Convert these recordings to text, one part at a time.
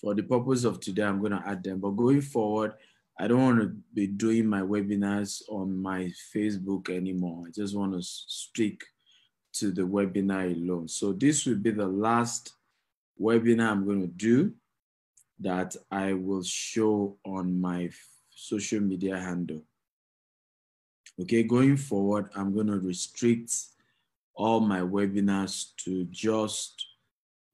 for the purpose of today, I'm going to add them. But going forward, I don't want to be doing my webinars on my Facebook anymore. I just want to stick to the webinar alone. So this will be the last webinar I'm going to do that I will show on my social media handle. Okay, going forward, I'm going to restrict all my webinars to just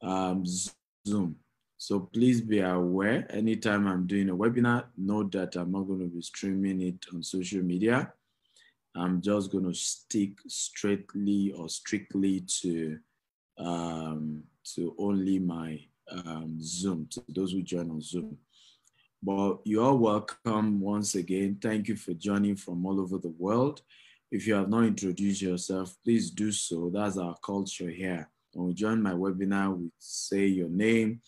Zoom. So please be aware, anytime I'm doing a webinar, note that I'm not going to be streaming it on social media. I'm just going to stick strictly to only my Zoom, to those who join on Zoom. But you're all welcome once again. Thank you for joining from all over the world. If you have not introduced yourself, please do so. That's our culture here. When we join my webinar, we say your name,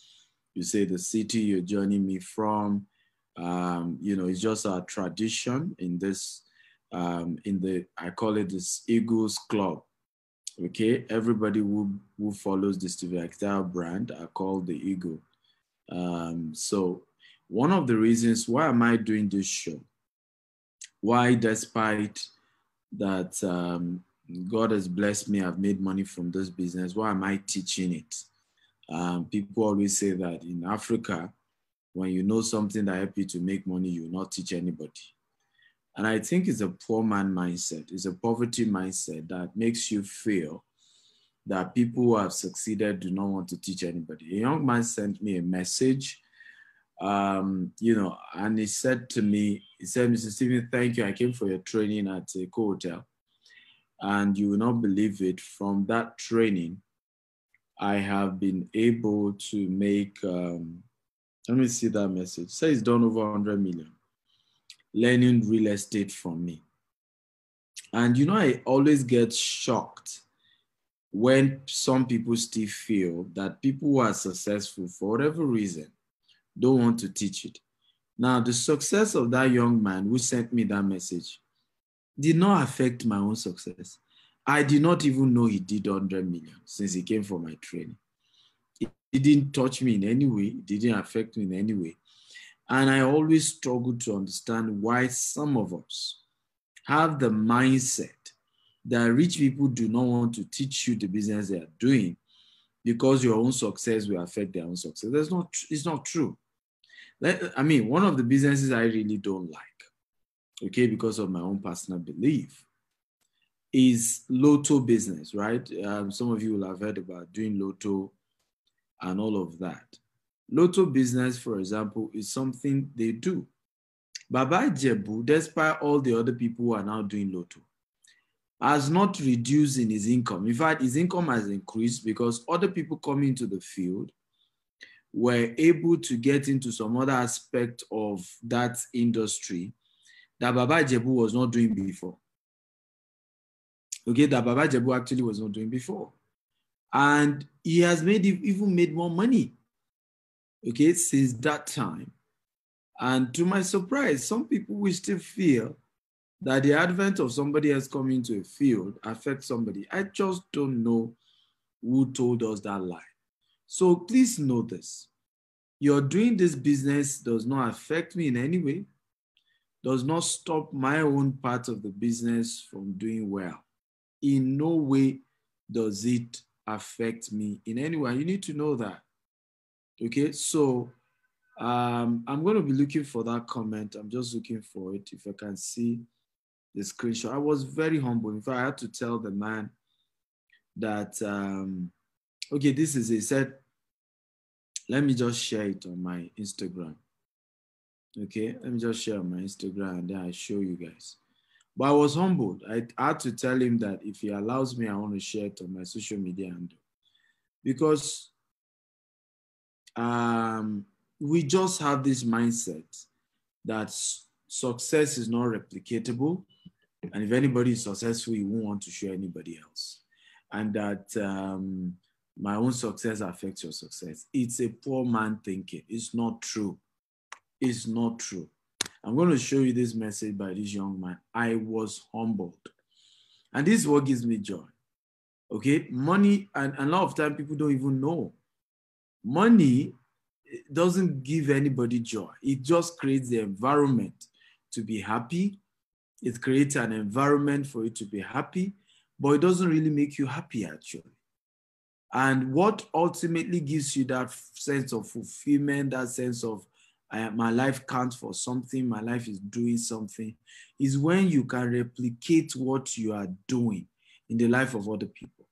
you say the city you're joining me from. It's just our tradition in this, I call it this Eagles Club. Okay, everybody who follows the Stevie Actel brand are called the Eagle. So one of the reasons why am I doing this show? Why, despite that God has blessed me, I've made money from this business, why am I teaching it? People always say that in Africa, when you know something that helps you to make money, you will not teach anybody. And I think it's a poor man mindset. It's a poverty mindset that makes you feel that people who have succeeded do not want to teach anybody. A young man sent me a message, and he said to me, Mr. Stephen, thank you. I came for your training at a hotel, and you will not believe it. From that training, I have been able to make, let me see that message. Say it's done over 100 million, learning real estate from me. And I always get shocked when some people still feel that people who are successful for whatever reason don't want to teach it. Now, the success of that young man who sent me that message did not affect my own success. I did not even know he did 100 million since he came for my training. It didn't touch me in any way. It didn't affect me in any way. And I always struggle to understand why some of us have the mindset that rich people do not want to teach you the business they are doing because your own success will affect their own success. It's not true. One of the businesses I really don't like, okay, because of my own personal belief, is lotto business, right? Some of you will have heard about doing lotto and all of that. Lotto business, for example, is something they do. Baba Jebu, despite all the other people who are now doing lotto, has not reduced in his income. In fact, his income has increased because other people coming into the field were able to get into some other aspect of that industry that Baba Jebu was not doing before. Okay, that Baba Jebu actually was not doing before. And he has even made more money, okay, since that time. And to my surprise, some people will still feel that the advent of somebody else coming into a field affects somebody. I just don't know who told us that lie. So please know this. You're doing this business does not affect me in any way, does not stop my own part of the business from doing well. In no way does it affect me in any way. You need to know that. Okay, so I'm going to be looking for that comment. I'm just looking for it. If I can see the screenshot. I was very humble. In fact, I had to tell the man that, okay, this is it. He said, let me just share it on my Instagram. Okay, let me just share on my Instagram and then I show you guys. But I was humbled. I had to tell him that if he allows me, I want to share it on my social media handle. Because we just have this mindset that success is not replicatable. And if anybody is successful, you won't want to show anybody else. And that my own success affects your success. It's a poor man thinking. It's not true. It's not true. I'm going to show you this message by this young man. I was humbled. And this is what gives me joy. Okay? Money, and a lot of time people don't even know. Money it doesn't give anybody joy. It just creates the environment to be happy. It creates an environment for you to be happy, but it doesn't really make you happy actually. And what ultimately gives you that sense of fulfillment, that sense of my life counts for something, my life is doing something, is when you can replicate what you are doing in the life of other people.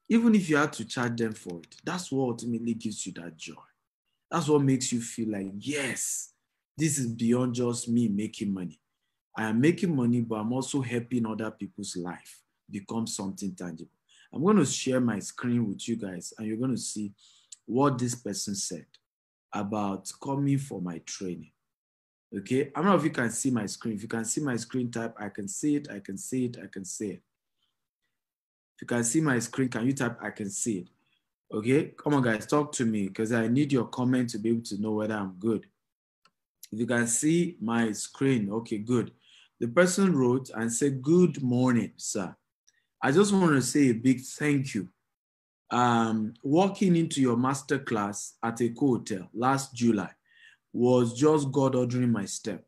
Even if you have to charge them for it, that's what ultimately gives you that joy. That's what makes you feel like, yes, this is beyond just me making money. I am making money, but I'm also helping other people's life become something tangible. I'm going to share my screen with you guys, and you're going to see what this person said about coming for my training. Okay, I don't know if you can see my screen. If you can see my screen, type, I can see it, I can see it, I can see it. If you can see my screen, can you type, I can see it? Okay, come on guys, talk to me because I need your comment to be able to know whether I'm good. If you can see my screen, okay, good. The person wrote and said, good morning, sir. I just want to say a big thank you. Walking into your masterclass at a hotel last July was just God ordering my step.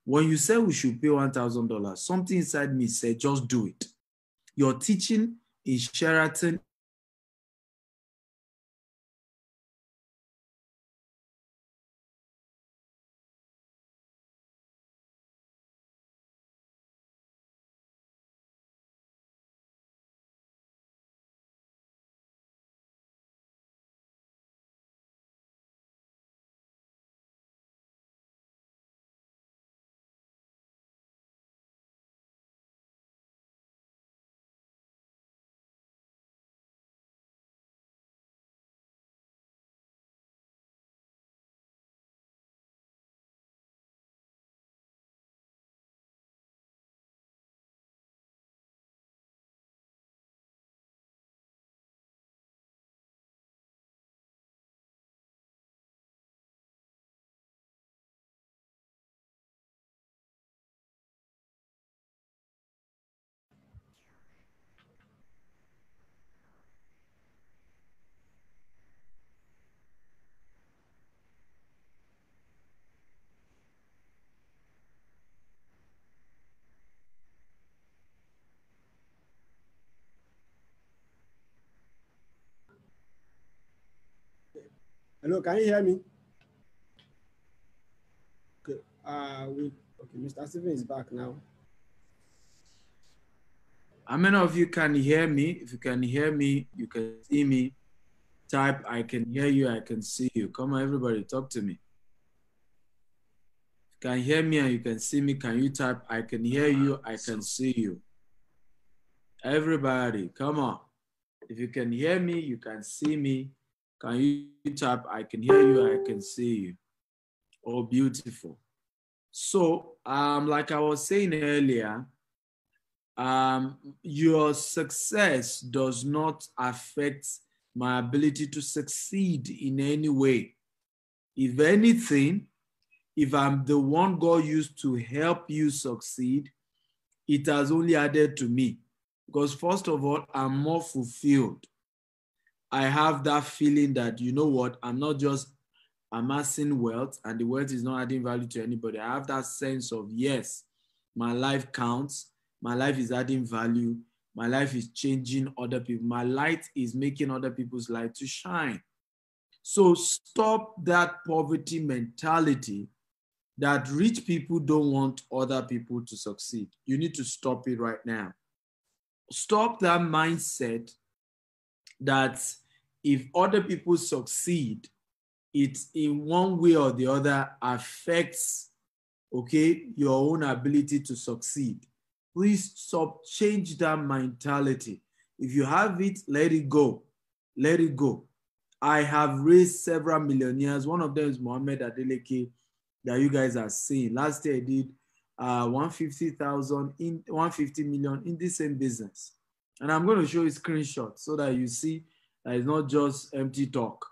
When you said we should pay $1,000, something inside me said, just do it. Your teaching in Sheraton Hello, can you hear me? Okay. Okay, Mr. Stephen is back now. How many of you can hear me? If you can hear me, you can see me. Type, I can hear you, I can see you. Come on, everybody, talk to me. If you can hear me and you can see me, can you type, I can hear you, I can see you. Everybody, come on. If you can hear me, you can see me. Can you type, I can hear you, I can see you. Oh, beautiful. So, like I was saying earlier, your success does not affect my ability to succeed in any way. If anything, if I'm the one God used to help you succeed, it has only added to me. Because first of all, I'm more fulfilled. I have that feeling that, you know what, I'm not just amassing wealth and the wealth is not adding value to anybody. I have that sense of, yes, my life counts. My life is adding value. My life is changing other people. My light is making other people's light to shine. So stop that poverty mentality that rich people don't want other people to succeed. You need to stop it right now. Stop that mindset that if other people succeed, it in one way or the other affects, okay, your own ability to succeed. Please stop, change that mentality. If you have it, let it go. Let it go. I have raised several millionaires. One of them is Mohammed Adeleke that you guys are seeing. Last year I did 150,000 in 150 million in the same business. And I'm going to show you screenshots so that you see that it's not just empty talk.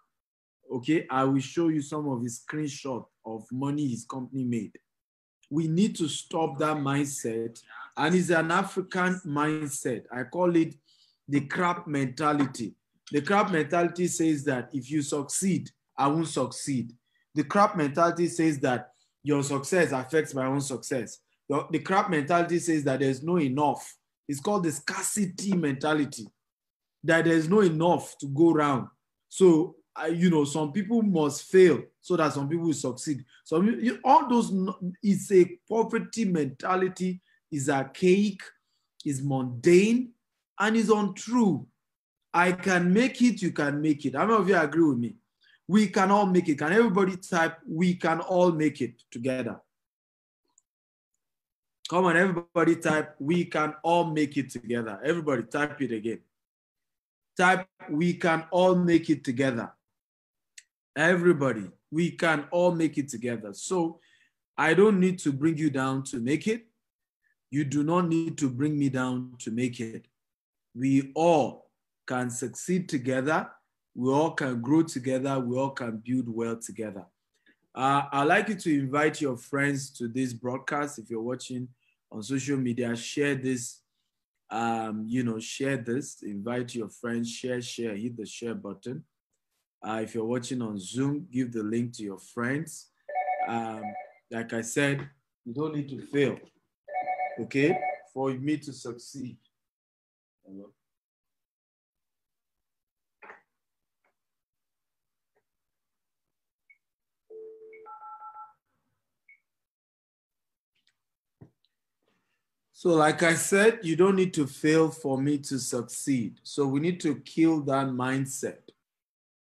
Okay, I will show you some of his screenshots of money his company made. We need to stop that mindset. And it's an African mindset. I call it the crab mentality. The crab mentality says that if you succeed, I won't succeed. The crab mentality says that your success affects my own success. The crab mentality says that there's no enough. It's called the scarcity mentality, that there's no enough to go around. So, some people must fail so that some people will succeed. So, all those, it's a poverty mentality, is archaic, is mundane, and is untrue. I can make it, you can make it. How many of you agree with me? We can all make it. Can everybody type, we can all make it together? Come on, everybody type, we can all make it together. Everybody type it again. Type, we can all make it together. Everybody, we can all make it together. So I don't need to bring you down to make it. You do not need to bring me down to make it. We all can succeed together. We all can grow together. We all can build well together. I'd like you to invite your friends to this broadcast. If you're watching on social media, share this. Share this. Invite your friends. Share. Hit the share button. If you're watching on Zoom, give the link to your friends. Like I said, you don't need to fail, okay, for me to succeed. Hello? So like I said, you don't need to fail for me to succeed. So we need to kill that mindset.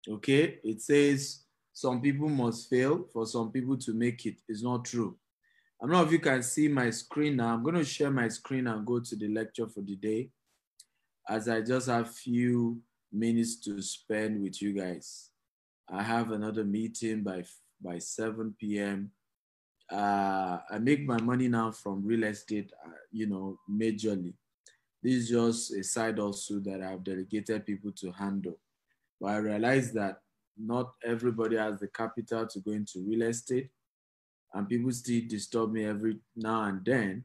Okay? It says some people must fail for some people to make it. It's not true. I don't know if you can see my screen now. I'm going to share my screen and go to the lecture for the day, as I just have a few minutes to spend with you guys. I have another meeting by 7 p.m. I make my money now from real estate, majorly. This is just a side also that I've delegated people to handle. But I realize that not everybody has the capital to go into real estate, and people still disturb me every now and then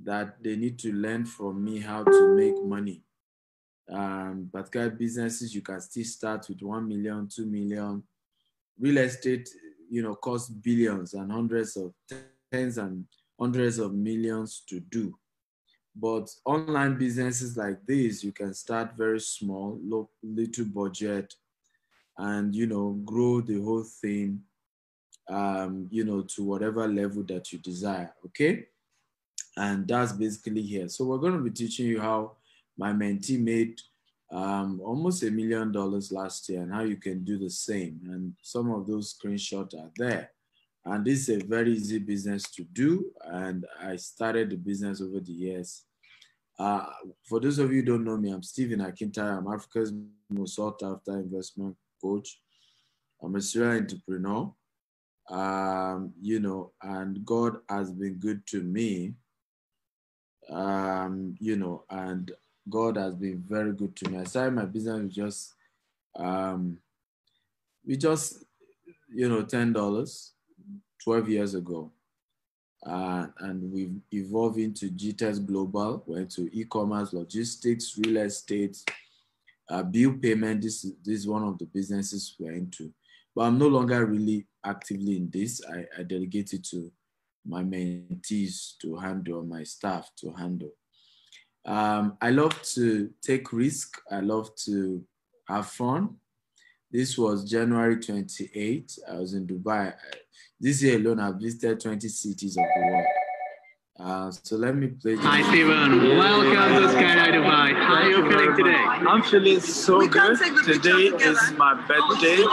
that they need to learn from me how to make money. Particular businesses, you can still start with 1 million, 2 million. Real estate, costs billions and tens and hundreds of millions to do. But online businesses like this, you can start very small, little budget, and, grow the whole thing, to whatever level that you desire, okay? And that's basically here. So we're going to be teaching you how my mentee made almost $1 million last year, and how you can do the same. And some of those screenshots are there. And this is a very easy business to do. And I started the business over the years. For those of you who don't know me, I'm Stephen Akintara. I'm Africa's most sought after investment coach. I'm a serial entrepreneur, and God has been good to me, and God has been very good to me. I started my business with just $10 12 years ago. And we've evolved into GTES Global, went to e-commerce, logistics, real estate, bill payment. This is one of the businesses we're into. But I'm no longer really actively in this. I delegate it to my mentees to handle, my staff to handle. I love to take risk. I love to have fun. This was January 28th. I was in Dubai. This year alone, I've visited 20 cities of the world. So let me play. Hi, Stephen. Welcome to Skydive Dubai. How are you feeling today? I'm feeling so good. Today is my birthday,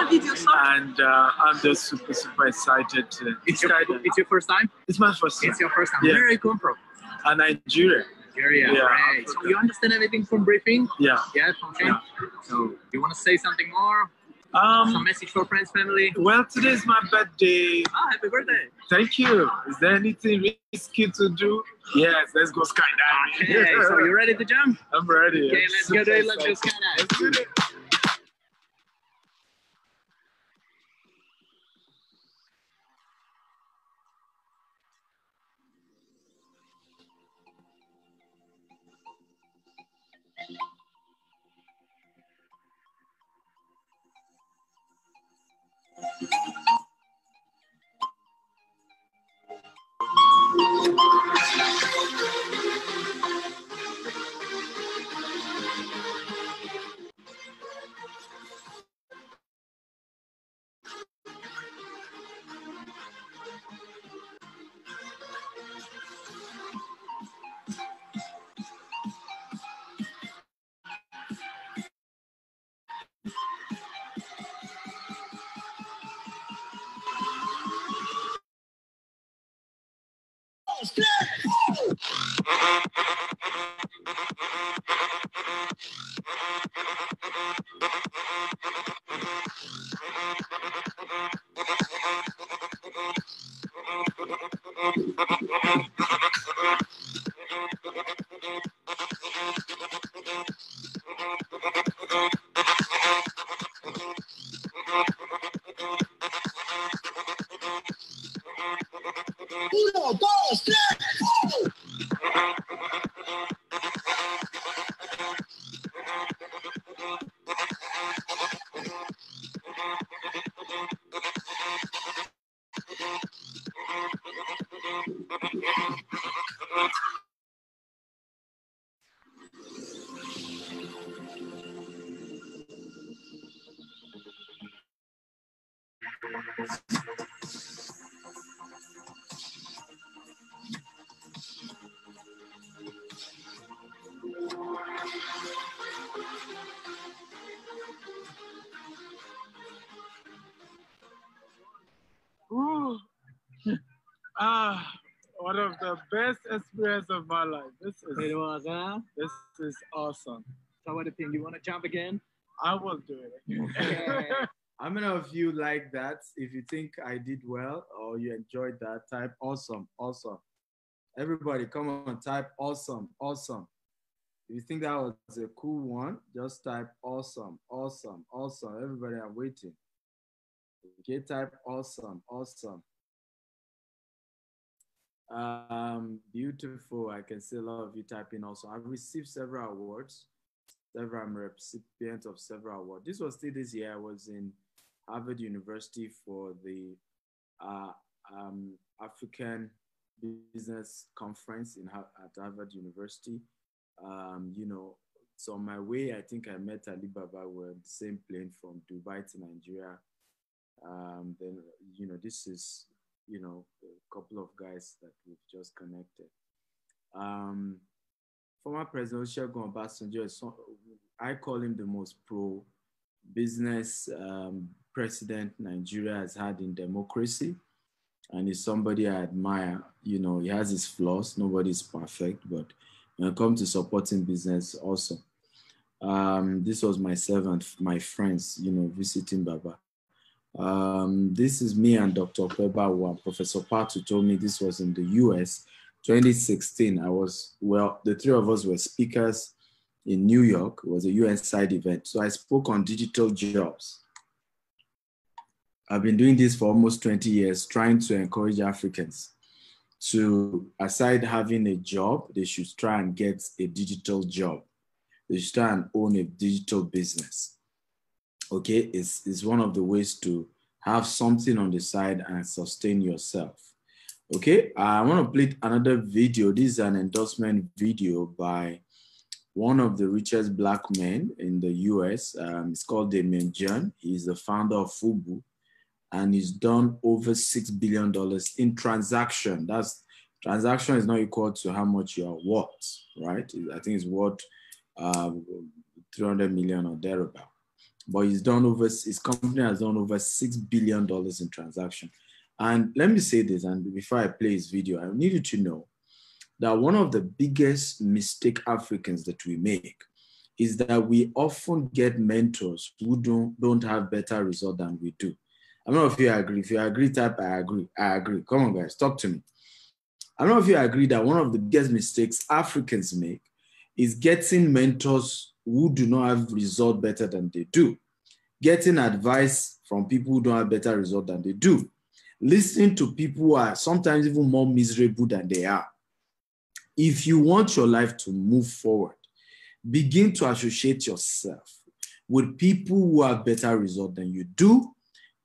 and I'm just super, super excited to It's your first time? It's my first time. It's your first time. Yeah. Where are you come from? Nigeria. Nigeria. Yeah, Right. So you understand everything from briefing? Yeah. Yeah, from training? Yeah. So you want to say something more? Some message for friends, family? Well, today is my birthday. Happy birthday. Thank you. Is there anything risky to do? Yes, let's go skydiving. Okay, so you ready to jump? I'm ready. Okay, let's go do it. Let's go skydive. Let's do it. Ooh. One of the best experience of my life. This It was, huh? is awesome. So what do you think? You want to jump again? I will do it again. Yeah. How many of you like that? If you think I did well or you enjoyed that, type awesome, awesome. Everybody, come on, type awesome, awesome. If you think that was a cool one, just type awesome, awesome, awesome. Everybody, I'm waiting. Okay, type awesome, awesome. Beautiful. I can see a lot of you typing also. I've received several awards. I'm a recipient of several awards. This was still this year. I was in Harvard University for the African Business Conference at Harvard University. You know, so on my way, I think I met Ali Baba. We're on the same plane from Dubai to Nigeria. Then, you know, this is, you know, a couple of guys that we've just connected. Former President Olusegun Obasanjo, I call him the most pro-business president Nigeria has had in democracy. And he's somebody I admire. You know, he has his flaws. Nobody's perfect, but when it comes to supporting business, also. This was myself and my friends, you know, visiting Baba. This is me and Dr. Peba. Professor Patu told me this was in the US, 2016. The three of us were speakers in New York. It was a US side event. So I spoke on digital jobs. I've been doing this for almost 20 years, trying to encourage Africans to, aside having a job, they should try and get a digital job. They should try and own a digital business. Okay, it's one of the ways to have something on the side and sustain yourself. Okay, I want to play another video. This is an endorsement video by one of the richest Black men in the US. It's called Damien John. He's the founder of Fubu, and he's done over $6 billion in transaction. Transaction is not equal to how much you are worth, right? I think it's worth 300 million or thereabout. But his company has done over $6 billion in transaction. And let me say this, and before I play his video, I need you to know that one of the biggest mistake Africans that we make is that we often get mentors who don't have better result than we do. I don't know if you agree. If you agree, type I agree. I agree. Come on, guys, talk to me. I don't know if you agree that one of the biggest mistakes Africans make is getting mentors who do not have result better than they do, getting advice from people who don't have better result than they do, listening to people who are sometimes even more miserable than they are. If you want your life to move forward, begin to associate yourself with people who have better result than you do,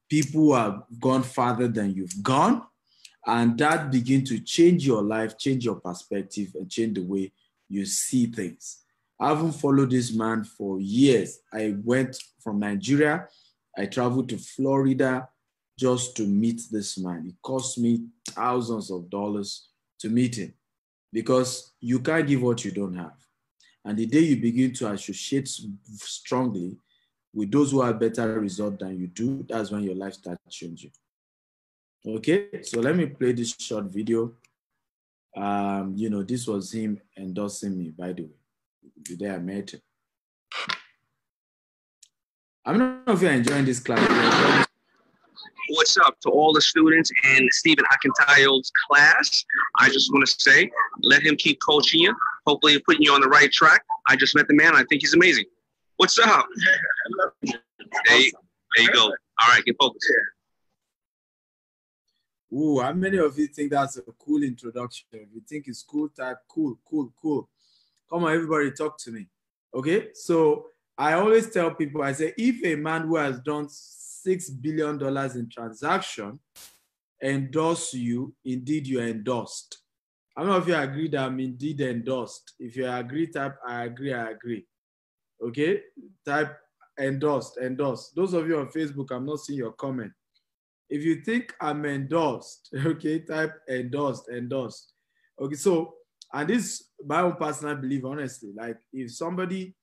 people who have gone farther than you've gone, and that begin to change your life, change your perspective, and change the way you see things. I haven't followed this man for years. I went from Nigeria, I traveled to Florida just to meet this man. It cost me thousands of dollars to meet him because you can't give what you don't have. And the day you begin to associate strongly with those who have better result than you do, that's when your life starts changing. Okay, so let me play this short video. You know, this was him endorsing me, by the way, the day I met him. I don't know if you're enjoying this class. What's up to all the students in Stephen Akintayo's class? I just want to say, let him keep coaching you. Hopefully, he's putting you on the right track. I just met the man. I think he's amazing. What's up? There you go. All right, get focused. Ooh, how many of you think that's a cool introduction? If you think it's cool, type cool. Come on, everybody, talk to me. Okay, so I always tell people, I say, if a man who has done $6 billion in transaction endorse you, indeed you are endorsed. I don't know if you agree that I'm indeed endorsed. If you agree, type I agree. Okay, type endorsed. Those of you on Facebook, I'm not seeing your comment. If you think I'm endorsed, okay, type endorsed. Okay, so, and this my own personal belief, honestly, like if somebody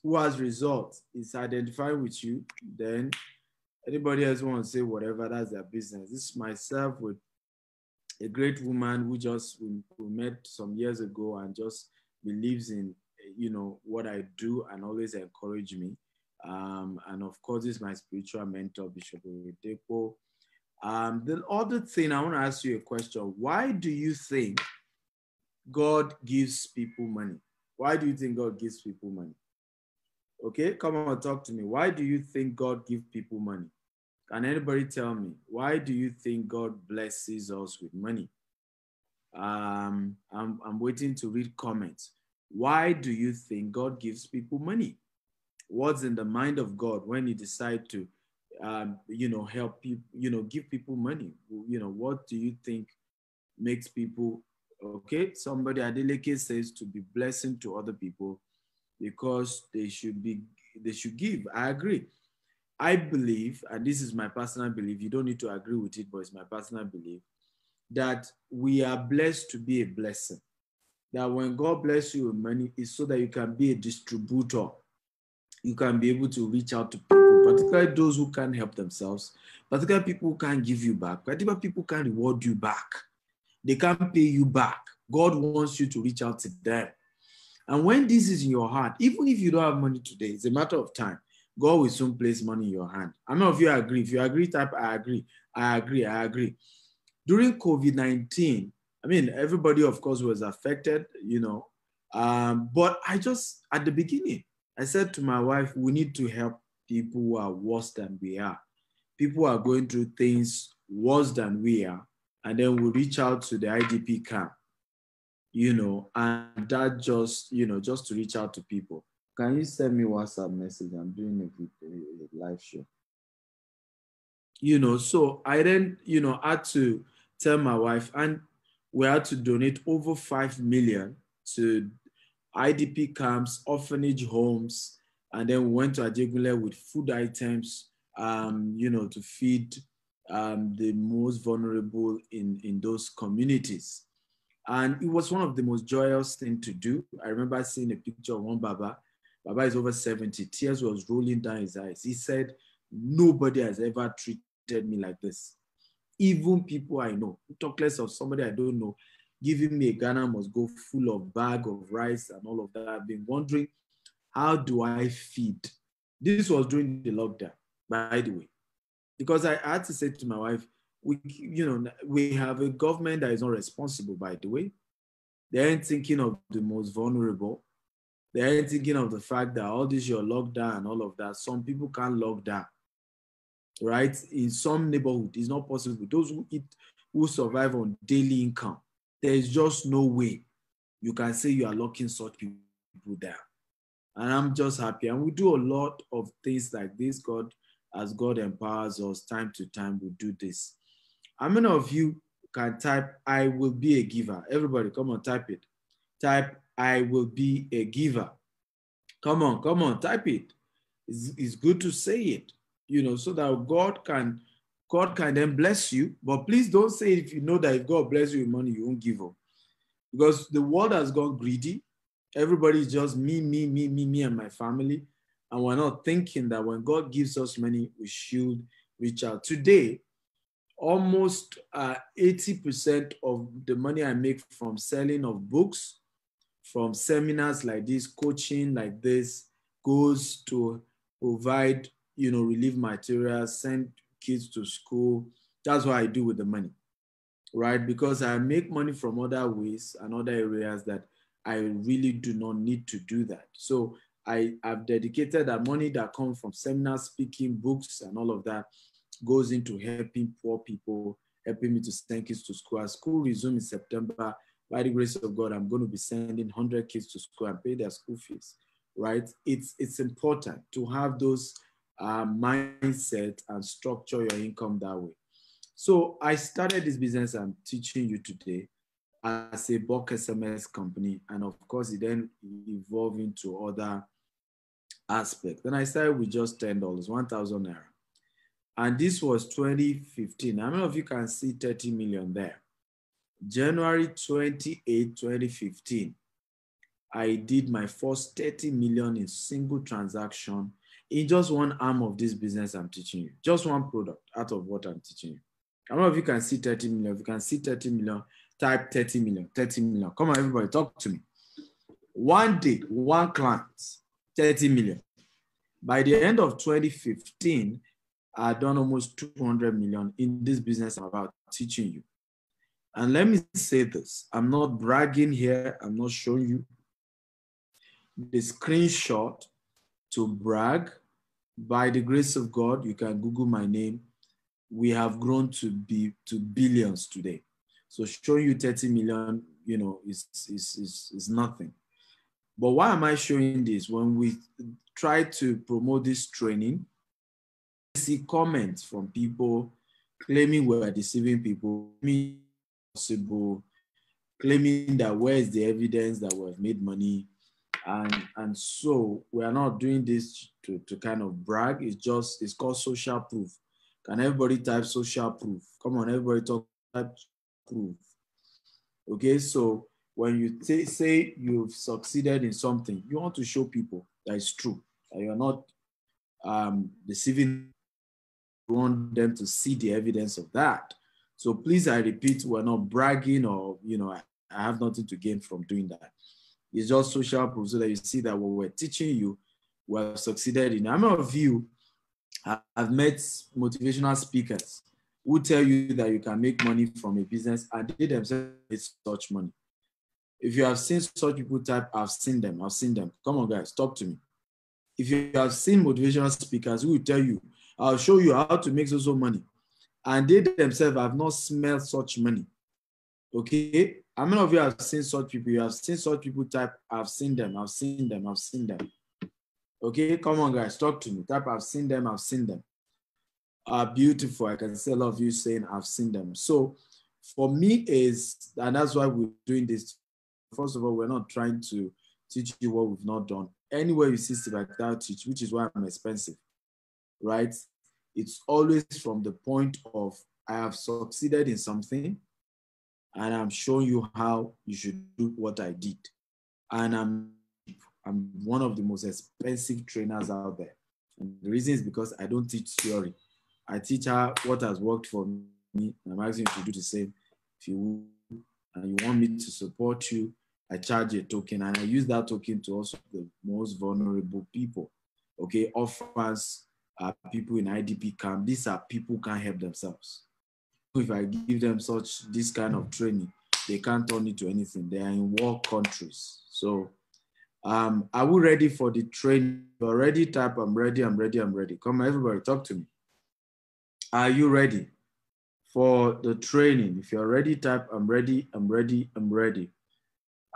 who has results is identifying with you, then anybody else want to say whatever, that's their business. This is myself with a great woman who just we met some years ago and just believes in, you know, what I do and always encourage me. And of course, this is my spiritual mentor, Bishop Oyedepo. The other thing, I want to ask you a question. Why do you think God gives people money? Why do you think God gives people money? Okay, come on, talk to me. Why do you think God gives people money? Can anybody tell me, why do you think God blesses us with money? I'm waiting to read comments. Why do you think God gives people money? What's in the mind of God when he decides to, you know, help people, you know, give people money? You know, what do you think makes people, okay? Somebody, Adeleke says, to be blessing to other people because they should give. I agree. I believe, and this is my personal belief, you don't need to agree with it, but it's my personal belief, that we are blessed to be a blessing. That when God bless you with money, it's so that you can be a distributor. You can be able to reach out to people, particularly those who can't help themselves, particularly people who can't give you back, particularly people who can't reward you back. They can't pay you back. God wants you to reach out to them. And when this is in your heart, even if you don't have money today, it's a matter of time. God will soon place money in your hand. I don't know if you agree. If you agree, type I agree. During COVID-19, I mean, everybody, of course, was affected, you know. But I just, at the beginning, I said to my wife, we need to help people who are worse than we are. People are going through things worse than we are. And then we reach out to the IDP camp, you know, and that just, you know, just to reach out to people. Can you send me WhatsApp message? I'm doing a live show. You know, so I then, you know, had to tell my wife, and we had to donate over 5 million to IDP camps, orphanage homes, and then we went to Ajegunle with food items, you know, to feed the most vulnerable in those communities. And it was one of the most joyous things to do. I remember seeing a picture of one Baba. Baba is over 70. Tears was rolling down his eyes. He said, nobody has ever treated me like this. Even people I know, talk less of somebody I don't know, giving me a Ghana must go full of bag of rice and all of that. I've been wondering, how do I feed? This was during the lockdown, by the way, because I had to say to my wife, we have a government that is not responsible, by the way. They ain't thinking of the most vulnerable. They ain't thinking of the fact that all this your lockdown and all of that, some people can't lock down, right? In some neighborhood, it's not possible. Those who survive on daily income, there is just no way you can say you are locking such people down. And I'm just happy. And we do a lot of things like this. As God empowers us time to time, we do this. How many of you can type, I will be a giver? Everybody, come on, type it. Type, I will be a giver. Come on, type it. It's good to say it, you know, so that God can then bless you. But please don't say if you know that if God bless you with money, you won't give up. Because the world has gone greedy. Everybody is just me, and my family. And we're not thinking that when God gives us money, we should reach out. Today, almost 80% of the money I make from selling of books, from seminars like this, coaching like this, goes to provide, relief materials, send kids to school. That's what I do with the money, right? Because I make money from other ways and other areas that I really do not need to do that. So I've dedicated that money that comes from seminars, speaking, books, and all of that goes into helping poor people, helping me to send kids to school. As school resumes in September, by the grace of God, I'm going to be sending 100 kids to school and pay their school fees, right? It's important to have those mindset and structure your income that way. So I started this business I'm teaching you today as a bulk SMS company. And of course, it then evolved into other aspects. Then I started with just $10, 1,000 naira. And this was 2015. How many of you can see 30 million there? January 28, 2015, I did my first 30 million in single transaction in just one arm of this business I'm teaching you. Just one product out of what I'm teaching you. How many of you can see 30 million? If you can see 30 million, type 30 million, 30 million. Come on, everybody, talk to me. One day, one client, 30 million. By the end of 2015, I've done almost 200 million in this business I'm about teaching you. And let me say this, I'm not bragging here, I'm not showing you the screenshot to brag. By the grace of God, you can Google my name. We have grown to billions today. So showing you 30 million, is nothing. But why am I showing this? When we try to promote this training, I see comments from people claiming we're deceiving people, claiming that where is the evidence that we've made money. And so we are not doing this to kind of brag. It's called social proof. Can everybody type social proof? Come on, everybody type proof. Okay, so when you say you've succeeded in something, you want to show people that it's true, that you're not deceiving. You want them to see the evidence of that. So please, I repeat, we're not bragging or, I have nothing to gain from doing that. It's just social proof so that you see that what we're teaching you, we have succeeded in. How many of you have met motivational speakers who tell you that you can make money from a business and they themselves make such money? If you have seen such people type, I've seen them. Come on, guys, talk to me. If you have seen motivational speakers who will tell you, I'll show you how to make so money, and they themselves have not smelled such money. Okay? How many of you have seen such people? You have seen such people type, I've seen them. Okay, come on, guys, talk to me. Type, I've seen them. Beautiful. I can see a lot of you saying, I've seen them. So for me and that's why we're doing this. First of all, we're not trying to teach you what we've not done. Anywhere you see Steve Akita teach, which is why I'm expensive, right? It's always from the point of, I have succeeded in something, and I'm showing you how you should do what I did. And I'm one of the most expensive trainers out there. And the reason is because I don't teach theory. I teach her what has worked for me. I'm asking you to do the same. If you and you want me to support you, I charge a token, and I use that token to also the most vulnerable people. Okay, orphans, people in IDP camp. These are people who can't help themselves. If I give them this kind of training, they can't turn it to anything. They are in war countries. So are we ready for the training? Already type, I'm ready. Come on, everybody, talk to me. Are you ready for the training? If you're ready, type, I'm ready.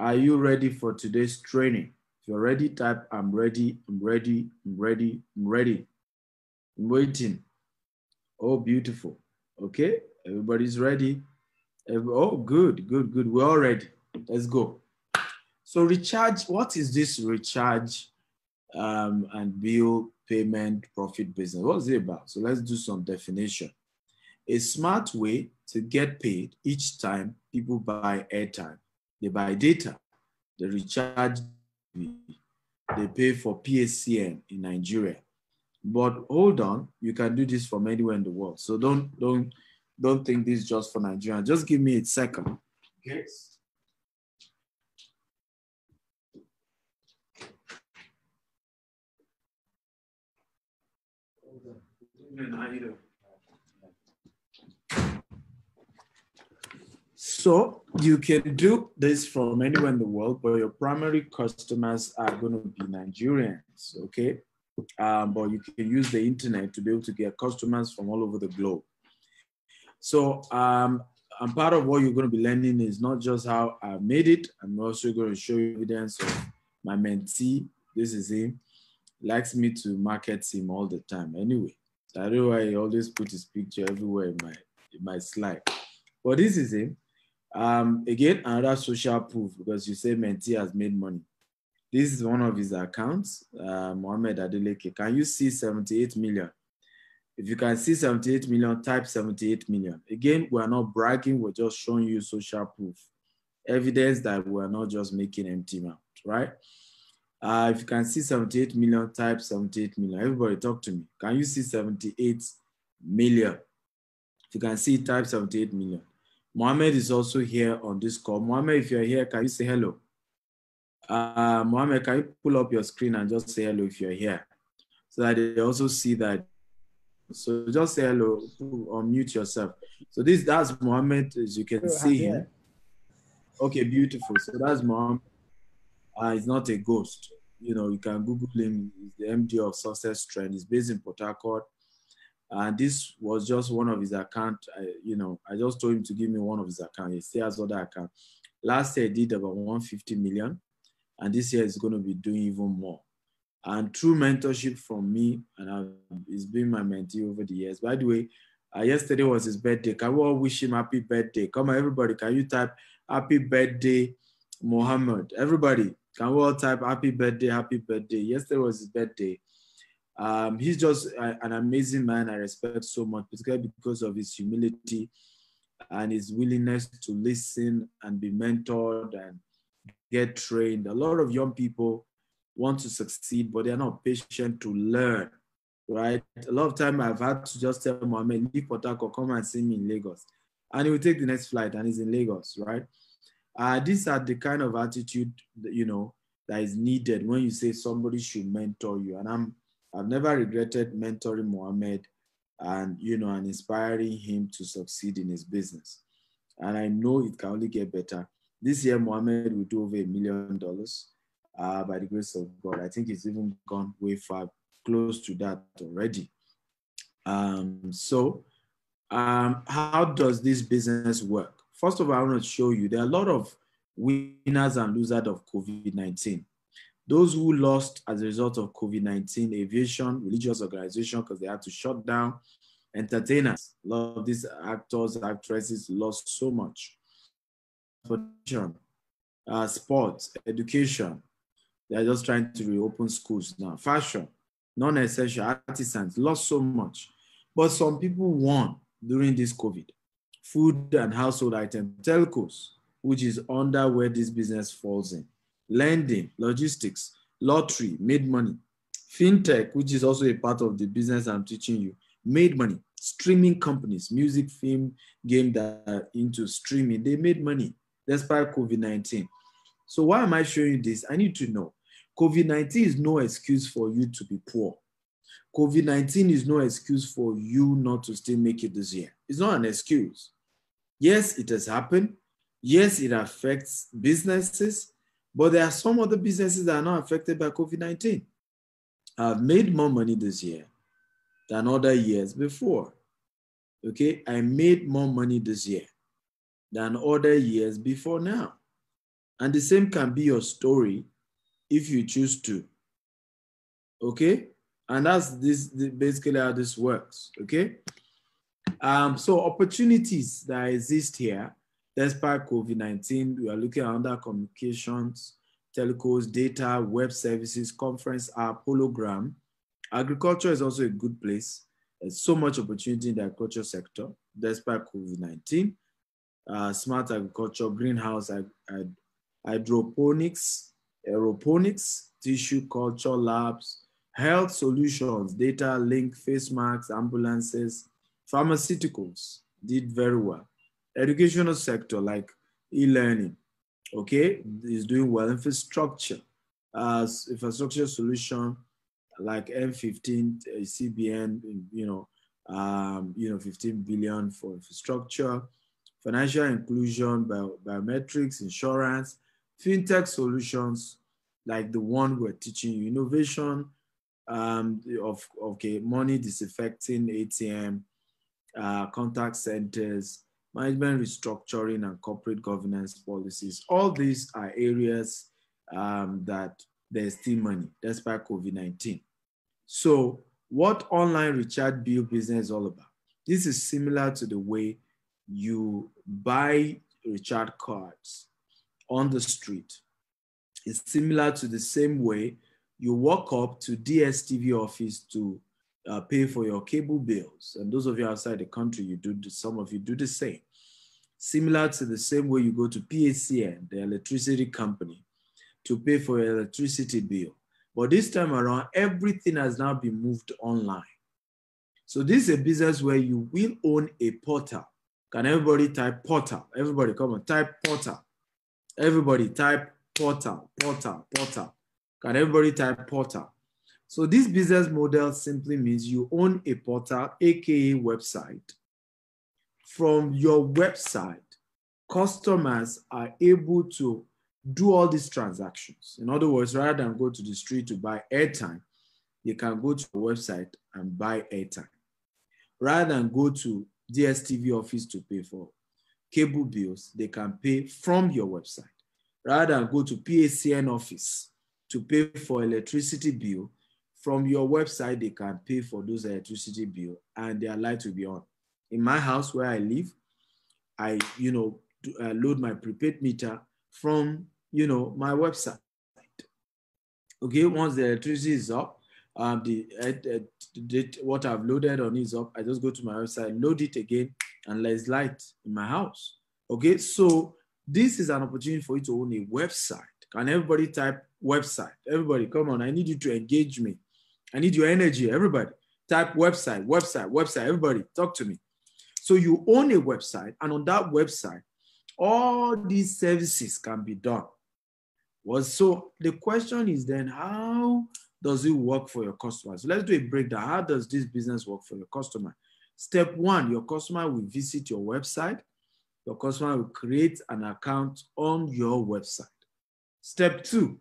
Are you ready for today's training? If you're ready, type, I'm ready. I'm waiting. Oh, beautiful. Okay, everybody's ready. Oh, good. We're all ready. Let's go. So recharge, what is this recharge and bill payment profit business? What is it about? So let's do some definition. A smart way to get paid each time people buy airtime. They buy data, they recharge, they pay for PSCN in Nigeria. But hold on, you can do this from anywhere in the world. So don't don't think this is just for Nigeria. Just give me a second. Okay. So you can do this from anywhere in the world, but your primary customers are going to be Nigerians, okay? But you can use the internet to be able to get customers from all over the globe. So and part of what you're going to be learning is not just how I made it. I'm also going to show you evidence of my mentee. This is him. Likes me to market him all the time. Anyway, I don't know why he always put his picture everywhere in my slide. But this is him. Again, another social proof, because you say mentee has made money. This is one of his accounts, Mohammed Adeleke. Can you see 78 million? If you can see 78 million, type 78 million. Again, we're not bragging, we're just showing you social proof. Evidence that we're not just making empty mouth, right? If you can see 78 million, type 78 million. Everybody talk to me. Can you see 78 million? If you can see, type 78 million. Mohammed is also here on this call. Mohammed, if you're here, can you say hello? Mohammed, can you pull up your screen and just say hello if you're here? So that they also see that. So just say hello, unmute yourself. So that's Mohammed, as you can see him. Okay, beautiful. So that's Mohammed. He's not a ghost. You know, you can Google him. He's the MD of Success Trend. He's based in Port Harcourt. And this was just one of his accounts. I just told him to give me one of his accounts. He still has other accounts. Last year, he did about 150 million. And this year, he's going to be doing even more. And through mentorship from me, and he's been my mentee over the years. By the way, yesterday was his birthday. Can we all wish him happy birthday? Come on, everybody. Can you type happy birthday, Mohammed? Everybody, can we all type happy birthday, happy birthday? Yesterday was his birthday. He's just an amazing man I respect so much, particularly because of his humility and his willingness to listen and be mentored and get trained. A lot of young people want to succeed, but they're not patient to learn, right? A lot of time I've had to just tell Mohammed, leave Port Harcourt, come and see me in Lagos. And he will take the next flight and he's in Lagos, right? These are the kind of attitude that, that is needed when you say somebody should mentor you. And I've never regretted mentoring Mohammed and, and inspiring him to succeed in his business. And I know it can only get better. This year, Mohammed will do over $1 million by the grace of God. I think it's even gone way far, close to that already. How does this business work? First of all, I want to show you there are a lot of winners and losers of COVID-19. Those who lost as a result of COVID-19, aviation, religious organization, because they had to shut down, entertainers, a lot of these actors, actresses lost so much. Sports, education, they're just trying to reopen schools now. Fashion, non-essential, artisans lost so much. But some people won during this COVID. Food and household items, telcos, which is under where this business falls in. Lending, logistics, lottery, made money. Fintech, which is also a part of the business I'm teaching you, made money. Streaming companies, music, film, game that are into streaming, they made money despite COVID-19. So why am I showing you this? I need to know. COVID-19 is no excuse for you to be poor. COVID-19 is no excuse for you not to still make it this year. It's not an excuse. Yes, it has happened. Yes, it affects businesses, but there are some other businesses that are not affected by COVID-19. I've made more money this year than other years before. Okay, I made more money this year than other years before now. And the same can be your story if you choose to. Okay, and that's basically how this works. Okay, so opportunities that exist here, despite COVID-19, we are looking at under communications, telcos, data, web services, conference app, hologram. Agriculture is also a good place. There's so much opportunity in the agriculture sector, despite COVID-19. Smart agriculture, greenhouse, hydroponics, aeroponics, tissue culture labs, health solutions, data link, face masks, ambulances, pharmaceuticals, did very well. Educational sector like e-learning, okay, is doing well. Infrastructure, infrastructure solution like M15, CBN, 15 billion for infrastructure, financial inclusion, biometrics, insurance, fintech solutions like the one we're teaching you, innovation of money disinfecting ATM, contact centers, management restructuring and corporate governance policies. All these are areas that there's still money despite COVID-19. So what online recharge bill business is all about? This is similar to the way you buy recharge cards on the street. It's similar to the same way you walk up to DSTV office to pay for your cable bills. And those of you outside the country, some of you do the same. Similar to the same way you go to PACN, the electricity company, to pay for your electricity bill. But this time around, everything has now been moved online. So this is a business where you will own a portal. Can everybody type portal? Everybody come on, type portal. Everybody type portal, portal, portal. Can everybody type portal? So this business model simply means you own a portal, aka website. From your website, customers are able to do all these transactions. In other words, rather than go to the street to buy airtime, they can go to the website and buy airtime. Rather than go to DSTV office to pay for cable bills, they can pay from your website. Rather than go to PACN office to pay for electricity bill, from your website, they can pay for those electricity bill and their light will be on. In my house where I live, I load my prepaid meter from my website. Okay, once the electricity is up, what I've loaded on is up, I just go to my website, load it again, and there's light in my house. Okay, so this is an opportunity for you to own a website. Can everybody type website? Everybody, come on, I need you to engage me. I need your energy, everybody. Type website, website, website, everybody, talk to me. So you own a website, and on that website, all these services can be done. Well, so the question is then, how does it work for your customers? So let's do a breakdown. How does this business work for your customer? Step one, your customer will visit your website. Your customer will create an account on your website. Step two,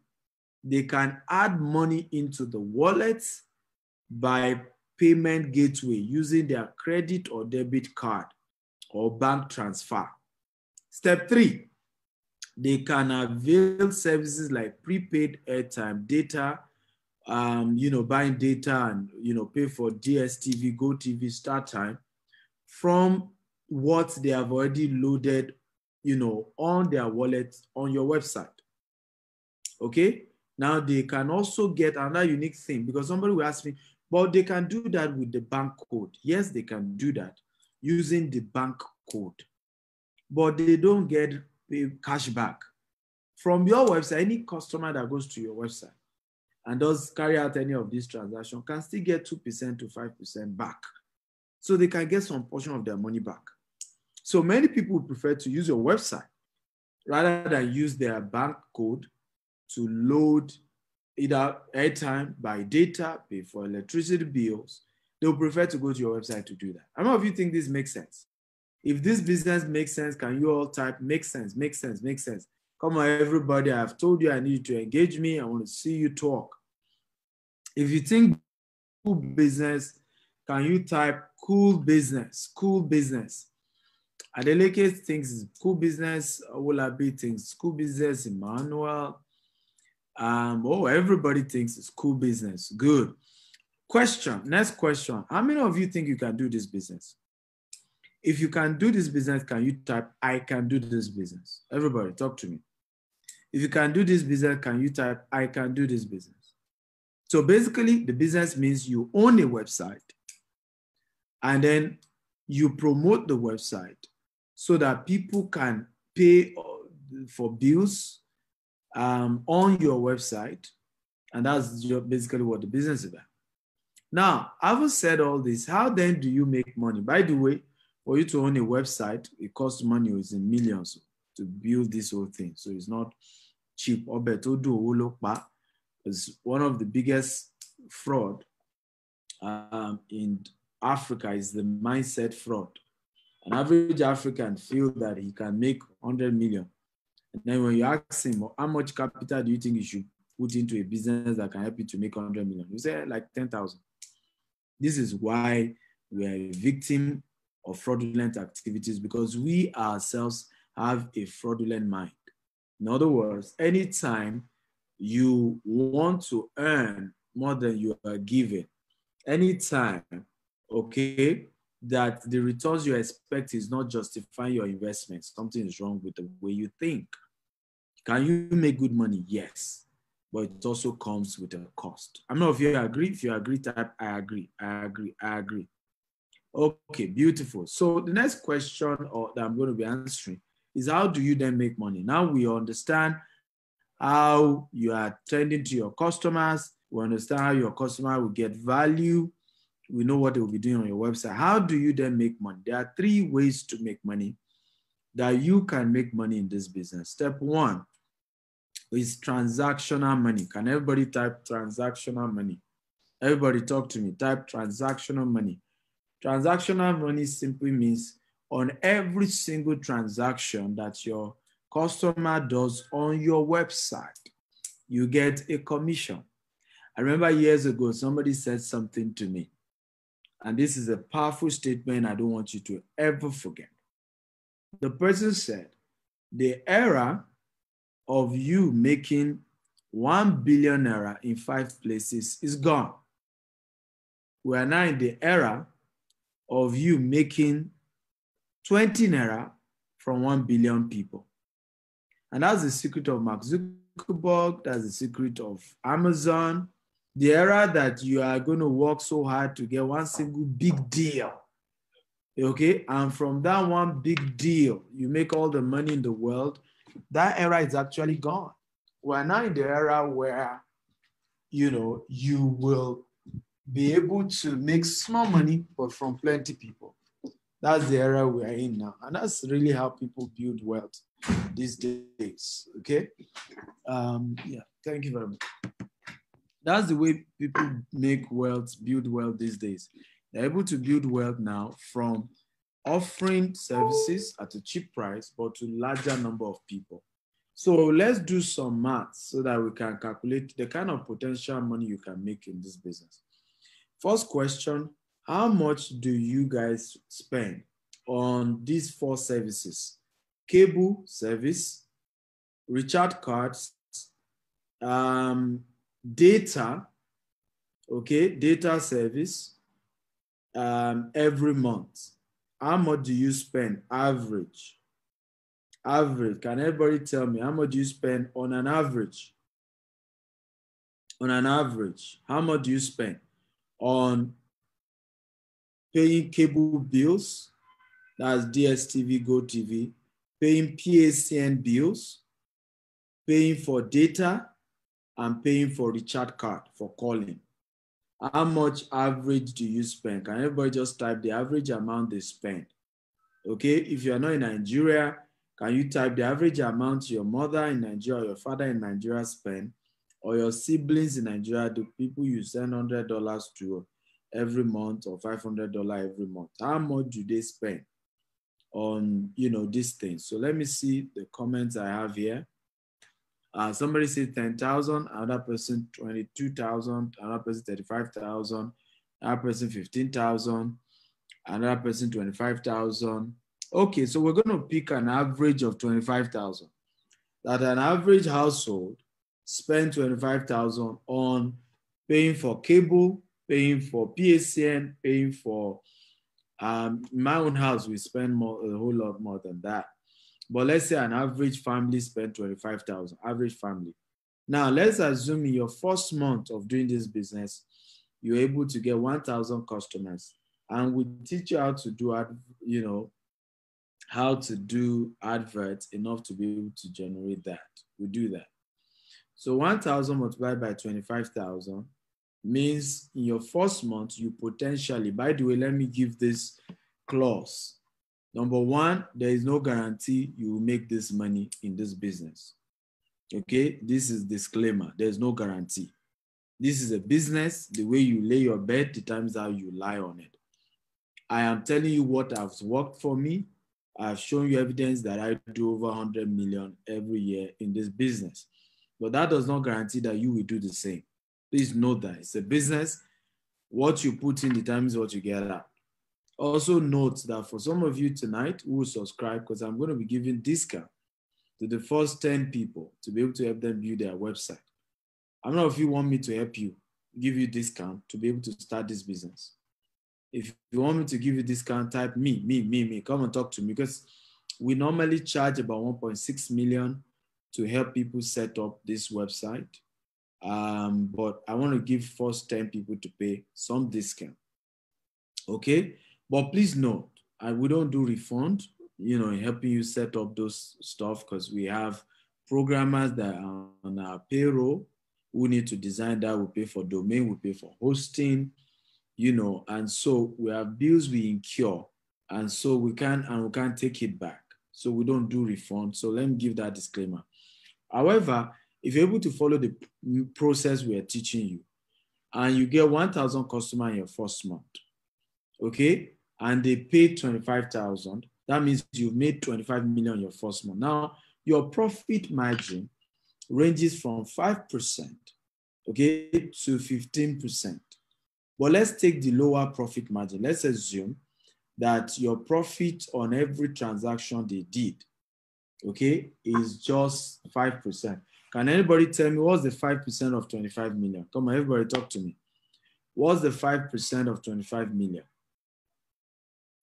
they can add money into the wallet by payment gateway using their credit or debit card or bank transfer. Step three, they can avail services like prepaid airtime, data, buying data and, pay for DSTV, GoTV, StarTime from what they have already loaded, on their wallet on your website. Okay? Now they can also get another unique thing because somebody will ask me, but they can do that with the bank code. Yes, they can do that using the bank code, but they don't get cash back. From your website, any customer that goes to your website and does carry out any of these transactions can still get 2% to 5% back. So they can get some portion of their money back. So many people prefer to use your website rather than use their bank code to load either airtime, buy data, pay for electricity bills. They'll prefer to go to your website to do that. How many of you think this makes sense? If this business makes sense, can you all type makes sense, makes sense, makes sense? Come on, everybody. I've told you I need you to engage me. I want to see you talk. If you think cool business, can you type cool business, cool business? Adeleke thinks cool business. Olabi thinks cool business. Emmanuel. Everybody thinks it's cool business. Good. Question. Next question. How many of you think you can do this business? If you can do this business, can you type, I can do this business? Everybody, talk to me. If you can do this business, can you type, I can do this business? So basically, the business means you own a website and then you promote the website so that people can pay for bills on your website. And that's basically what the business is about. Now, having said all this, how then do you make money? By the way, For you to own a website, it costs money, it's in millions to build this whole thing. So it's not cheap. It's one of the biggest fraud in Africa is the mindset fraud. An average African feels that he can make 100 million. And then when you ask him, how much capital do you think you should put into a business that can help you to make 100 million? You say like 10,000. This is why we are a victim of fraudulent activities, because we ourselves have a fraudulent mind. In other words, anytime you want to earn more than you are given, anytime, okay, that the returns you expect is not justifying your investment, something is wrong with the way you think. Can you make good money? Yes, but it also comes with a cost. I don't know if you agree. If you agree, type I agree, I agree, I agree. Okay, beautiful. So the next question that I'm going to be answering is, how do you then make money? Now we understand how you are tending to your customers. We understand how your customer will get value. We know what they will be doing on your website. How do you then make money? There are 3 ways to make money that you can make money in this business. Step 1 is transactional money. Can everybody type transactional money? Everybody talk to me. Type transactional money. Transactional money simply means on every single transaction that your customer does on your website, you get a commission. I remember years ago, somebody said something to me, and this is a powerful statement I don't want you to ever forget. The person said, the era of you making 1 billion naira in 5 places is gone. We are now in the era of you making 20 naira from 1 billion people. And that's the secret of Mark Zuckerberg. That's the secret of Amazon. The era that you are going to work so hard to get one single big deal. Okay? And from that one big deal, you make all the money in the world. That era is actually gone. We're now in the era where, you will be able to make small money, but from plenty people. That's the era we're in now. And that's really how people build wealth these days, okay? Yeah, thank you very much. That's the way people make wealth, build wealth these days. They're able to build wealth now from offering services at a cheap price, but to a larger number of people. So let's do some maths so that we can calculate the kind of potential money you can make in this business. First question, how much do you guys spend on these 4 services? Cable service, recharge cards, data, okay, data service, every month. How much do you spend average? Average, can everybody tell me how much do you spend on an average? On an average, how much do you spend on paying cable bills, that's DSTV, GoTV, paying PACN bills, paying for data, and paying for recharge card for calling? How much average do you spend? Can everybody just type the average amount they spend? Okay, if you're not in Nigeria, can you type the average amount your mother in Nigeria or your father in Nigeria spend, or your siblings in Nigeria, the people you send $100 to every month or $500 every month? How much do they spend on, these things? So let me see the comments I have here. Somebody said 10,000, another person 22,000, another person 35,000, another person 15,000, another person 25,000. Okay, so we're going to pick an average of 25,000. That an average household spend 25,000 on paying for cable, paying for PACN, paying for, my own house, we spend a whole lot more than that. But let's say an average family spend 25,000, average family. Now, let's assume in your first month of doing this business, you're able to get 1,000 customers. And we teach you how to do, how to do adverts enough to be able to generate that. We do that. So 1,000 multiplied by 25,000 means in your first month, you potentially, by the way, let me give this clause. Number one, there is no guarantee you will make this money in this business. Okay, this is disclaimer. There's no guarantee. This is a business. The way you lay your bed determines how you lie on it. I am telling you what has worked for me. I've shown you evidence that I do over 100 million every year in this business. But that does not guarantee that you will do the same. Please note that it's a business. What you put in determines what you get out. Also note that for some of you tonight who will subscribe, because I'm going to be giving discount to the first 10 people to be able to help them build their website. How many of you want me to help you, give you discount to be able to start this business? If you want me to give you discount, type me. Come and talk to me, because we normally charge about 1.6 million to help people set up this website. But I want to give first 10 people to pay some discount. Okay, but please note, we don't do refund, helping you set up those stuff, because we have programmers that are on our payroll who need to design that. We pay for domain, we pay for hosting, and so we have bills we incur, and so we can't take it back. So we don't do refund. So let me give that disclaimer. However, if you're able to follow the process we are teaching you, and you get 1,000 customers in your first month, okay, and they pay 25,000, that means you've made 25 million your first month. Now, your profit margin ranges from 5%, okay, to 15%. But let's take the lower profit margin. Let's assume that your profit on every transaction they did, okay, is just 5%. Can anybody tell me what's the 5% of 25 million? Come on, everybody talk to me. What's the 5% of 25 million?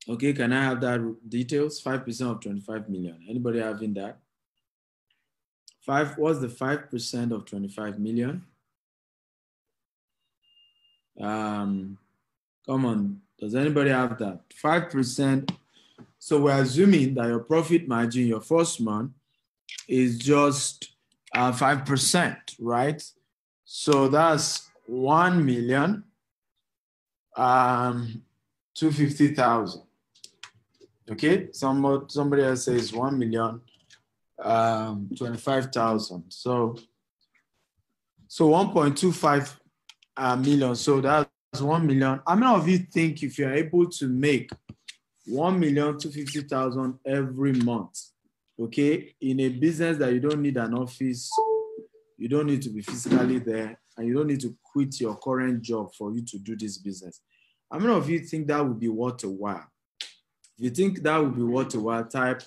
Okay, can I have that details? 5% of 25 million. Anybody having that? What's the 5% of 25 million? Come on, does anybody have that? 5%. So we're assuming that your profit margin, your first month, is just 5%, right? So that's 1,250,000. Okay, somebody else says 1,025,000. So 1.25 million. So that's 1 million. How many of you think if you're able to make 1,250,000 every month, okay, in a business that you don't need an office, you don't need to be physically there, and you don't need to quit your current job for you to do this business? How many of you think that would be worth a while? If you think that would be worth a while, type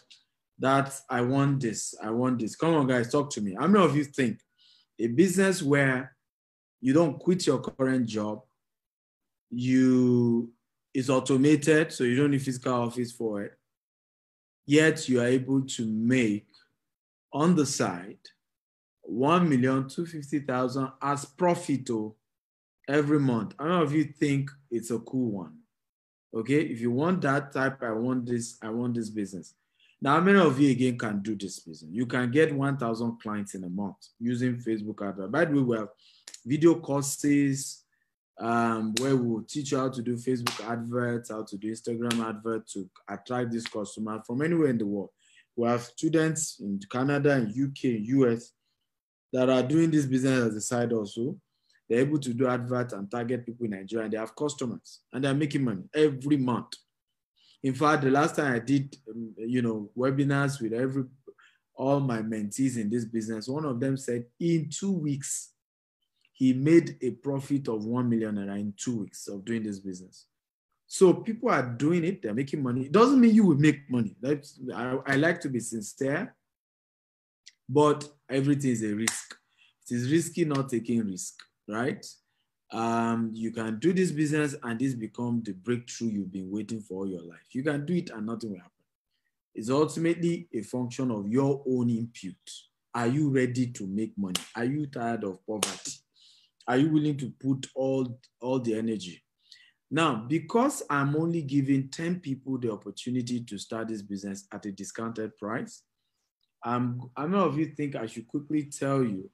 that I want this. Come on, guys, talk to me. How many of you think a business where you don't quit your current job, it's automated, so you don't need physical office for it, yet you are able to make on the side 1,250,000 as profit every month? How many of you think it's a cool one? Okay, if you want that, type I want this business. Now, how many of you again can do this business? You can get 1,000 clients in a month using Facebook advert. By the way, we have video courses where we'll teach you how to do Facebook adverts, how to do Instagram adverts to attract this customer from anywhere in the world. We have students in Canada, and UK, US that are doing this business as a side also. They're able to do adverts and target people in Nigeria, and they have customers, and they're making money every month. In fact, the last time I did, webinars with all my mentees in this business, one of them said in 2 weeks, he made a profit of 1 million in 2 weeks of doing this business. So people are doing it, they're making money. It doesn't mean you will make money. I like to be sincere, but everything is a risk. It is risky not taking risk, right? You can do this business and this become the breakthrough you've been waiting for all your life. You can do it and nothing will happen. It's ultimately a function of your own input. Are you ready to make money? Are you tired of poverty? Are you willing to put all the energy? Now, because I'm only giving 10 people the opportunity to start this business at a discounted price, how many of you think I should quickly tell you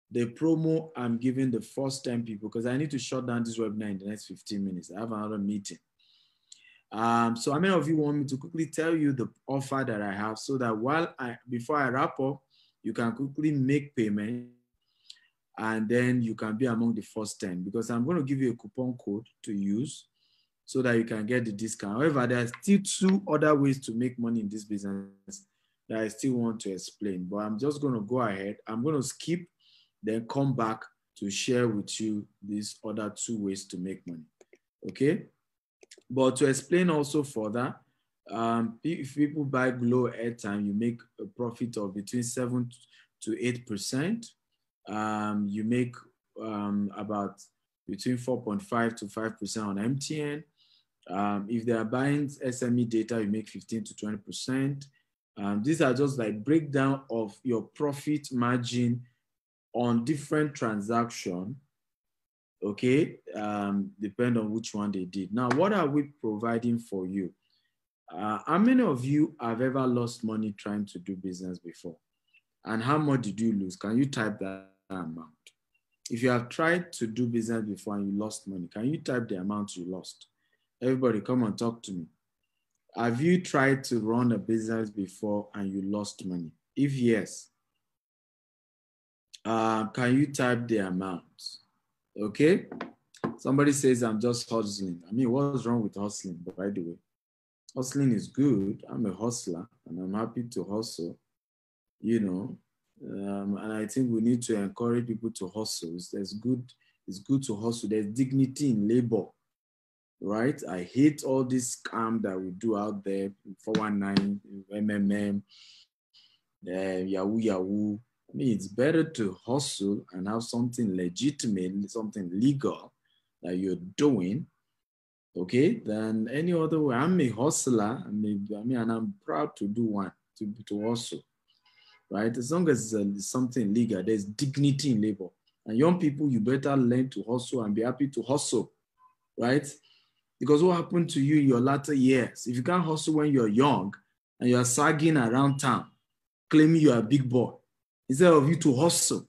the promo I'm giving the first 10 people, because I need to shut down this webinar in the next 15 minutes. I have another meeting. So how many of you want me to quickly tell you the offer that I have so that before I wrap up, you can quickly make payment and then you can be among the first 10, because I'm going to give you a coupon code to use so that you can get the discount. However, there are still 2 other ways to make money in this business that I still want to explain, but I'm just going to go ahead. I'm going to skip, then come back to share with you these other 2 ways to make money. Okay? But to explain also further, if people buy Glow airtime, you make a profit of between 7 to 8%. You make about between 4.5 to 5% on MTN. If they are buying SME data, you make 15 to 20%. These are just like breakdown of your profit margin on different transactions. Okay, depend on which one they did. Now, what are we providing for you? How many of you have ever lost money trying to do business before? And how much did you lose? Can you type that amount? If you have tried to do business before and you lost money, can you type the amount you lost? Everybody, come and talk to me. Have you tried to run a business before and you lost money? If yes, can you type the amount? Okay. Somebody says, I'm just hustling. I mean, what's wrong with hustling, by the way? Hustling is good. I'm a hustler and I'm happy to hustle, you know. And I think we need to encourage people to hustle. It's good to hustle. There's dignity in labor, right? I hate all this scam that we do out there, 419, MMM, Yahoo, Yahoo. I mean, it's better to hustle and have something legitimate, something legal that you're doing, okay, than any other way. I'm a hustler, and I'm proud to do one, to hustle, right? As long as it's something legal, there's dignity in labor. And young people, you better learn to hustle and be happy to hustle, right? Because what happened to you in your latter years, if you can't hustle when you're young and you're sagging around town, claiming you're a big boy, instead of you to hustle,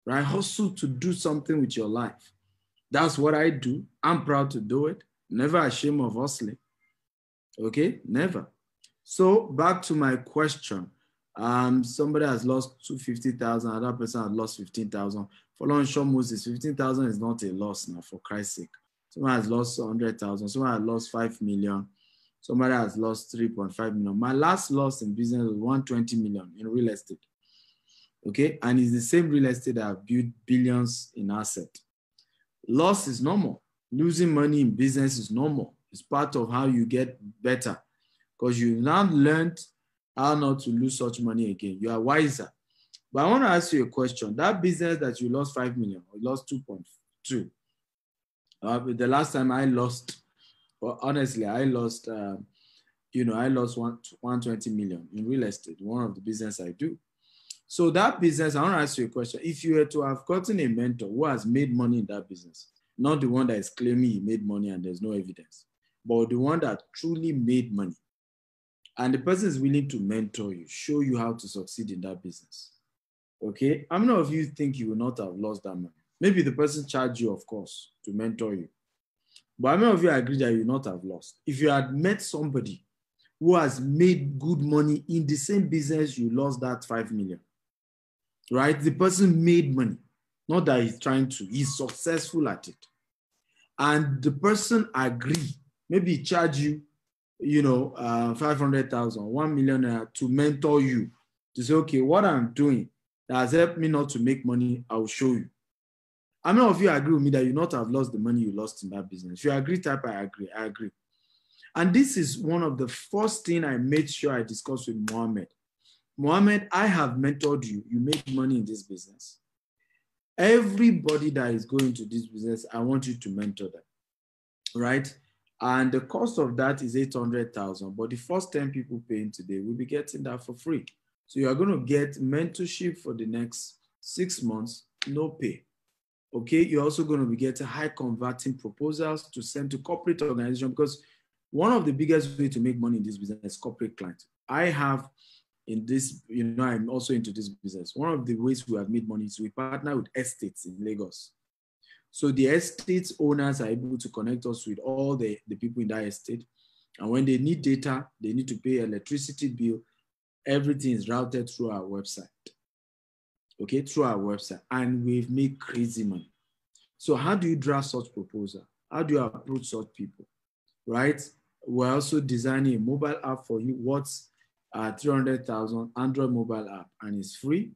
right? Hustle to do something with your life. That's what I do. I'm proud to do it. Never ashamed of hustling. Okay, never. So back to my question. Somebody has lost 250,000, another person has lost 15,000. For Lonshaw Moses, 15,000 is not a loss now, for Christ's sake. Someone has lost 100,000. Someone has lost 5 million. Somebody has lost 3.5 million. My last loss in business was 120 million in real estate. Okay, and it's the same real estate that have built billions in asset. Loss is normal. Losing money in business is normal. It's part of how you get better, because you now learned how not to lose such money again. You are wiser. But I want to ask you a question. That business that you lost 5 million or lost 2.2, the last time I lost, well, honestly, I lost, I lost 120 million in real estate, one of the business I do. So that business, I want to ask you a question. If you were to have gotten a mentor who has made money in that business, not the one that is claiming he made money and there's no evidence, but the one that truly made money, and the person is willing to mentor you, show you how to succeed in that business, okay? How many of you think you will not have lost that money? Maybe the person charged you, of course, to mentor you. But how many of you agree that you will not have lost? If you had met somebody who has made good money in the same business you lost that 5 million, right? The person made money, not that he's trying to, he's successful at it. And the person agree, maybe he charge you, 500,000, 1 million to mentor you, to say, okay, what I'm doing that has helped me not to make money, I'll show you. How many of you agree with me that you not have lost the money you lost in that business? If you agree, type I agree. And this is one of the first things I made sure I discussed with Mohammed. Mohammed, I have mentored you. You make money in this business. Everybody that is going to this business, I want you to mentor them, right? And the cost of that is 800,000. But the first 10 people paying today will be getting that for free. So you are going to get mentorship for the next 6 months, no pay. Okay, you're also going to be getting high converting proposals to send to corporate organization, because one of the biggest ways to make money in this business is corporate clients. I have in this, I'm also into this business. One of the ways we have made money is we partner with estates in Lagos. So the estates owners are able to connect us with all the people in that estate. And when they need data, they need to pay electricity bill. Everything is routed through our website. Okay, through our website. And we've made crazy money. So how do you draft such proposal? How do you approach such people, right? We're also designing a mobile app for you. What's 300,000 Android mobile app, and it's free,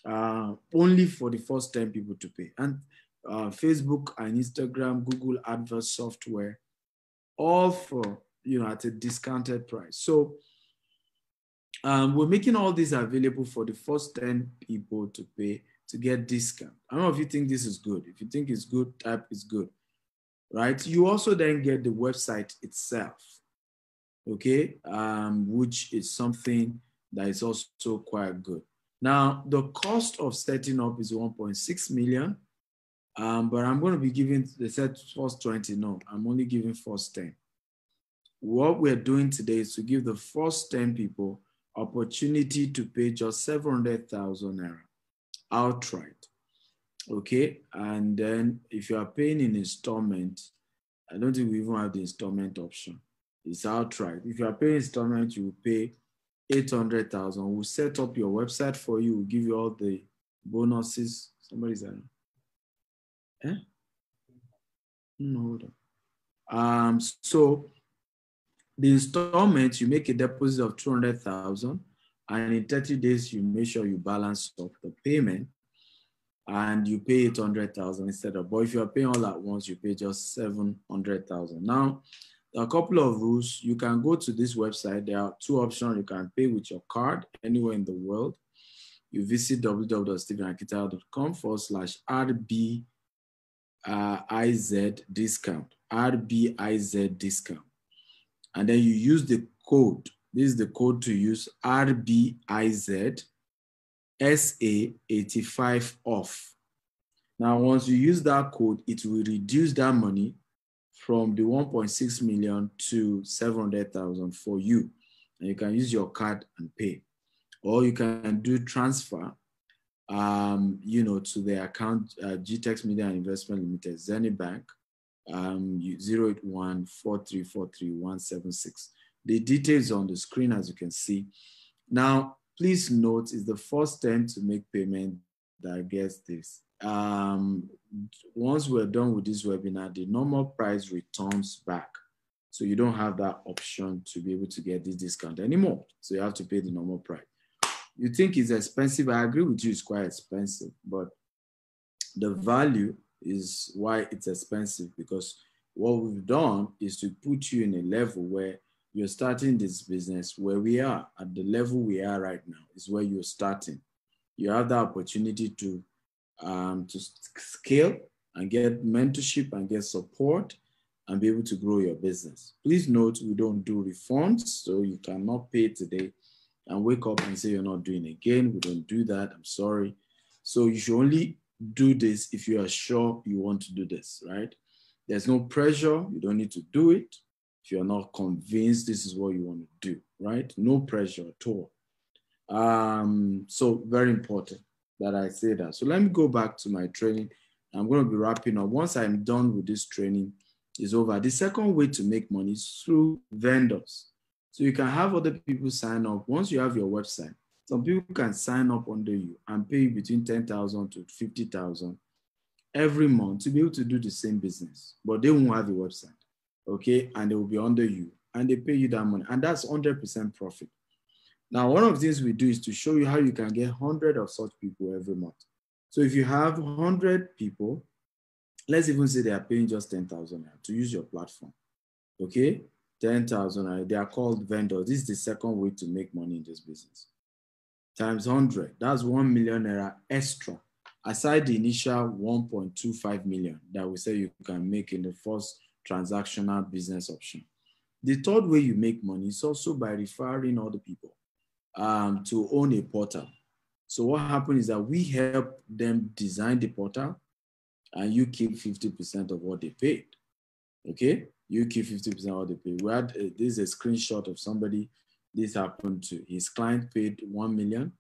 only for the first 10 people to pay. And Facebook and Instagram, Google Adverts software, all for, at a discounted price. So we're making all these available for the first 10 people to pay to get discount. I don't know if you think this is good. If you think it's good, type is good, right? You also then get the website itself, okay, which is something that is also quite good. Now, the cost of setting up is 1.6 million, but I'm going to be giving, they said first 20, no, I'm only giving first 10. What we're doing today is to give the first 10 people opportunity to pay just 700,000 naira outright, okay? And then if you are paying in installment, I don't think we even have the installment option. It's outright. If you are paying installment, you will pay 800,000. We'll set up your website for you. We'll give you all the bonuses. Somebody's there. Eh? No, hold on. So the installment, you make a deposit of 200,000, and in 30 days, you make sure you balance up the payment, and you pay 800,000 instead of, but if you're paying all at once, you pay just 700,000. Now, a couple of rules. You can go to this website. There are two options. You can pay with your card anywhere in the world. You visit www.stephenakitao.com/RBIZ discount, RBIZ discount. And then you use the code. This is the code to use, RBIZ SA85 off. Now, once you use that code, it will reduce that money from the 1.6 million to 700,000 for you. And you can use your card and pay. Or you can do transfer, to the account, GTEX Media and Investment Limited, Zenith Bank, 081-4343-176. The details on the screen, as you can see. Now, please note, it's the first 10 to make payment that gets this. Once we're done with this webinar, the normal price returns back. So you don't have that option to be able to get this discount anymore. So you have to pay the normal price. You think it's expensive? I agree with you, it's quite expensive, but the value is why it's expensive, because what we've done is to put you in a level where you're starting this business where we are. At the level we are right now is where you're starting. You have the opportunity to scale and get mentorship and get support and be able to grow your business. Please note, we don't do refunds, so you cannot pay today and wake up and say you're not doing it again. We don't do that, I'm sorry. So you should only do this if you are sure you want to do this, right? There's no pressure, you don't need to do it if you're not convinced this is what you want to do, right? No pressure at all. So very important that I say that. So let me go back to my training. I'm going to be wrapping up. Once I'm done with this training, is over. The second way to make money is through vendors. So you can have other people sign up. Once you have your website, some people can sign up under you and pay you between 10,000 to 50,000 every month to be able to do the same business, but they won't have a website, okay? And they will be under you and they pay you that money, and that's 100% profit. Now, one of the things we do is to show you how you can get 100 of such people every month. So if you have 100 people, let's even say they are paying just 10,000 to use your platform, okay? 10,000, they are called vendors. This is the second way to make money in this business. Times 100, that's 1 million naira extra, aside the initial 1.25 million that we say you can make in the first transactional business option. The third way you make money is also by referring other people to own a portal. So what happens is that we help them design the portal and you keep 50% of what they paid, okay? You keep 50% of what they paid. We had, this is a screenshot of somebody, this happened to, his client paid 1 million,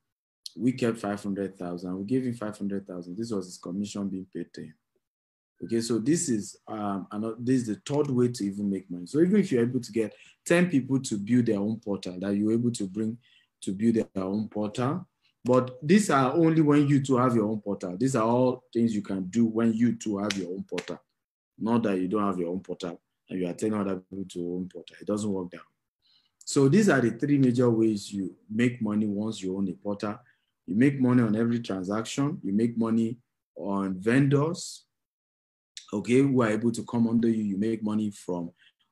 we kept 500,000, we gave him 500,000. This was his commission being paid to him. Okay, so this is this is the third way to even make money. So even if you're able to get 10 people to build their own portal, that you're able to bring to build their own portal, but these are only when you two have your own portal. These are all things you can do when you two have your own portal. Not that you don't have your own portal and you are telling other people to own portal. It doesn't work that way. So these are the three major ways you make money once you own a portal. You make money on every transaction. You make money on vendors, okay, who are able to come under you. You make money from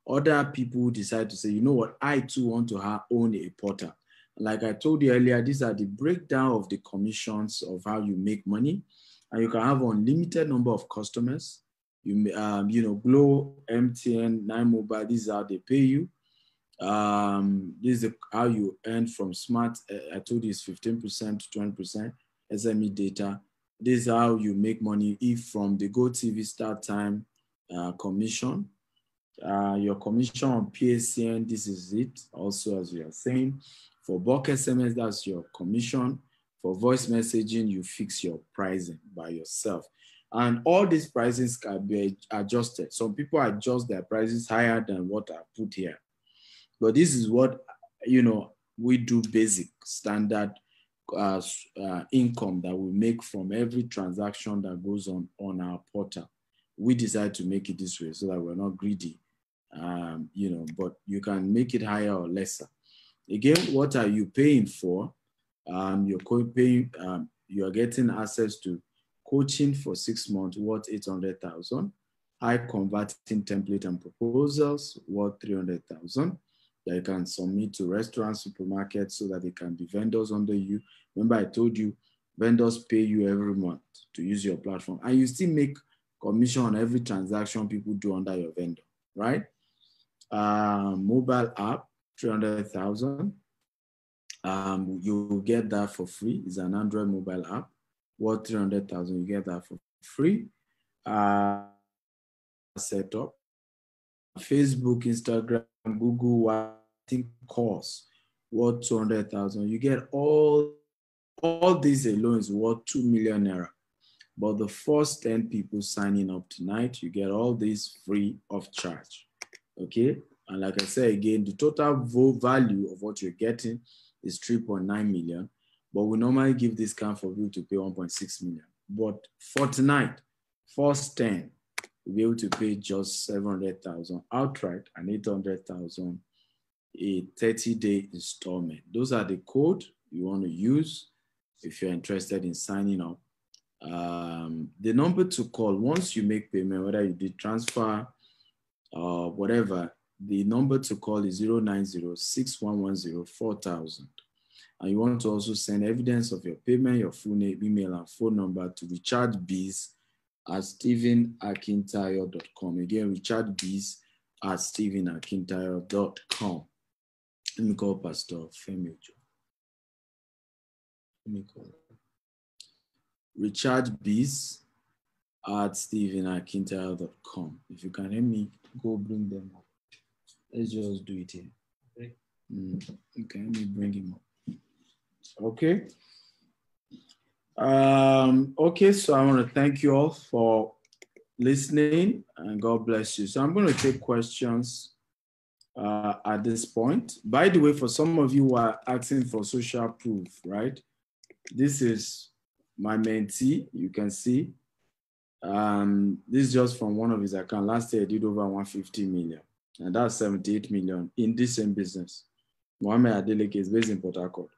other people who decide to say, you know what, I too want to own a portal. Like I told you earlier, these are the breakdown of the commissions of how you make money. And you can have unlimited number of customers. You know, Glow, MTN, Nine Mobile, this is how they pay you. This is how you earn from smart. I told you it's 15% to 20% SME data. This is how you make money if from the GoTV start time commission. Your commission on PSCN, this is it. Also, as we are saying, for bulk SMS, that's your commission. For voice messaging, you fix your pricing by yourself. And all these prices can be adjusted. Some people adjust their prices higher than what I put here. But this is what, you know, we do basic standard income that we make from every transaction that goes on our portal. We decide to make it this way so that we're not greedy, you know, but you can make it higher or lesser. Again, what are you paying for? You're getting access to coaching for 6 months worth 800,000, high converting template and proposals worth 300,000 that you can submit to restaurants, supermarkets so that they can be vendors under you. Remember, I told you vendors pay you every month to use your platform, and you still make commission on every transaction people do under your vendor, right? Mobile app, 300,000. You get that for free. It's an Android mobile app worth 300,000. You get that for free. Setup, Facebook, Instagram, Google, I think course worth 200,000. You get all these alone is worth 2 million naira. But the first 10 people signing up tonight, you get all these free of charge. Okay. And like I said again, the total value of what you're getting is 3.9 million. But we normally give discount for you to pay 1.6 million. But for tonight, first 10, you'll be able to pay just 700,000 outright and 800,000 a 30-day installment. Those are the code you want to use if you're interested in signing up. The number to call once you make payment, whether you did transfer or whatever, the number to call is 090-6110-4000. And you want to also send evidence of your payment, your full name, email, and phone number to richardbees@stephenakintayo.com. Again, richardbees@stephenakintayo.com. Let me call Pastor Femi. Let me call richardbees@stephenakintayo.com. If you can help me, go bring them up. Let's just do it here. Okay. Okay, let me bring him up. Okay. Okay, so I want to thank you all for listening and God bless you. So I'm going to take questions at this point. By the way, for some of you who are asking for social proof, right? This is my mentee, you can see. This is just from one of his accounts. Last year, I did over 150 million. And that's 78 million in this same business. Mohammed Adeleke is based in Port Harcourt.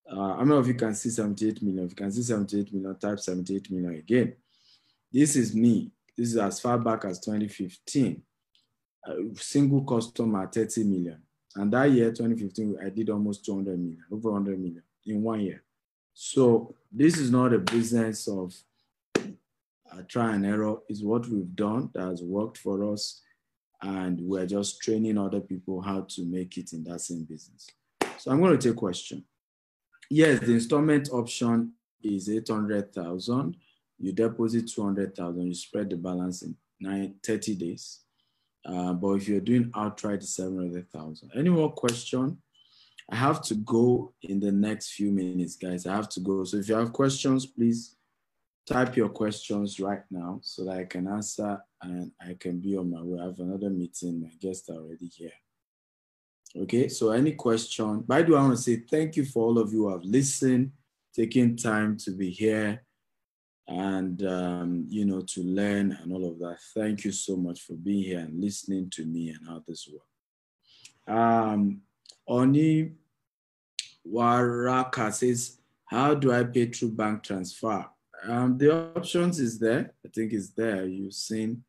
How many of you can see 78 million? If you can see 78 million, type 78 million again. This is me. This is as far back as 2015. Single customer, 30 million. And that year, 2015, I did almost 200 million, over 100 million in 1 year. So this is not a business of try and error. It's what we've done that has worked for us. And we're just training other people how to make it in that same business. So I'm going to take a question. Yes, the installment option is 800,000. You deposit 200,000. You spread the balance in 30 days. But if you're doing outright, 700,000. Any more question? I have to go in the next few minutes, guys. I have to go. So if you have questions, please type your questions right now so that I can answer and I can be on my way. I have another meeting. My guests are already here. Okay, so any question? By the way, I want to say thank you for all of you who have listened, taking time to be here and, you know, to learn and all of that. Thank you so much for being here and listening to me and how this works. Oni Waraka says, how do I pay through bank transfer? The options is there. I think it's there. You've seen.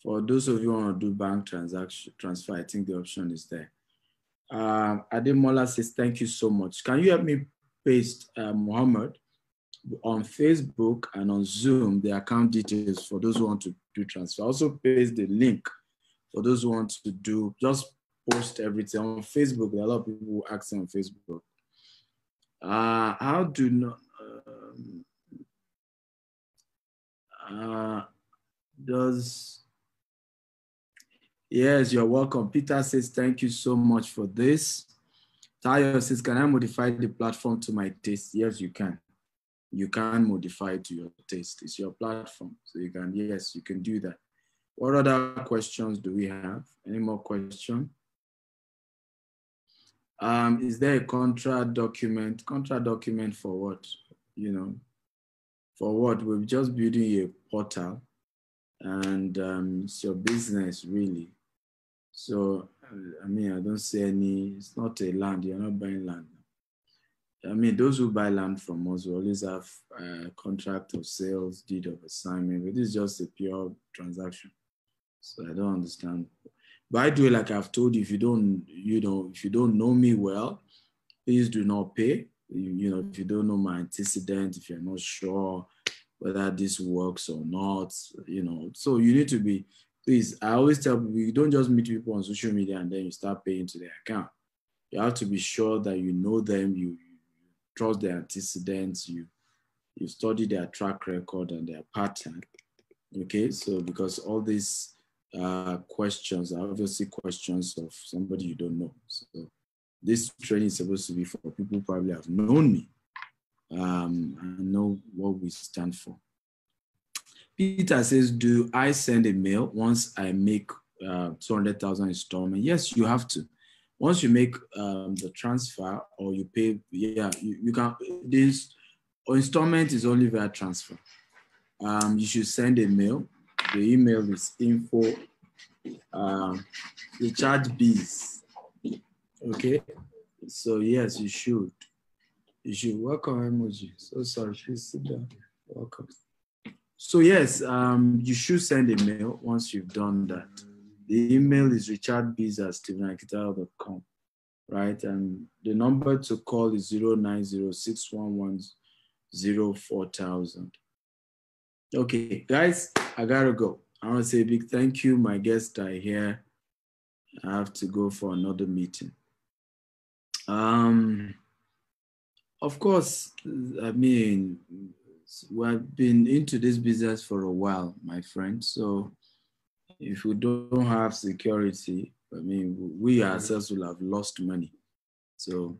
For those of you who want to do bank transfer, I think the option is there. Ademola says, thank you so much. Can you help me paste Muhammad on Facebook and on Zoom, the account details for those who want to do transfer? Also paste the link for those who want to do, just post everything on Facebook. There are a lot of people who ask on Facebook. How do not, yes, you're welcome. Peter says, thank you so much for this. Tayo says, can I modify the platform to my taste? Yes, you can. You can modify it to your taste. It's your platform. So you can, yes, you can do that. What other questions do we have? Any more questions? Is there a contract document? Contract document for what? You know, for what? We're just building a portal and it's your business really. So, I mean, I don't see any, it's not a land, you're not buying land. I mean, those who buy land from us will always have a contract of sales, deed of assignment, but this is just a pure transaction. So I don't understand. By the way, like I've told you, if you don't know me well, please do not pay. You know, if you don't know my antecedent, if you're not sure whether this works or not, you know, so you need to be, please, I always tell people, you don't just meet people on social media and then you start paying to their account. You have to be sure that you know them, you trust their antecedents, you study their track record and their pattern. Okay, so because all these questions are obviously questions of somebody you don't know. So this training is supposed to be for people who probably have known me and know what we stand for. Peter says, do I send a mail once I make 200,000 installment? Yes, you have to. Once you make the transfer or you pay, yeah, you can, this installment is only via transfer. You should send a mail. The email is info, the charge bees. Okay, so yes, you should. You should. Welcome, emoji. So sorry, please sit down. Welcome. So yes, you should send a mail once you've done that. The email is richardbees@stephenakitao.com, right? And the number to call is 09061104000. Okay, guys, I gotta go. I want to say a big thank you. My guests are here. I have to go for another meeting. Of course, I mean, we've been into this business for a while, my friend. So if we don't have security, I mean, we ourselves will have lost money. So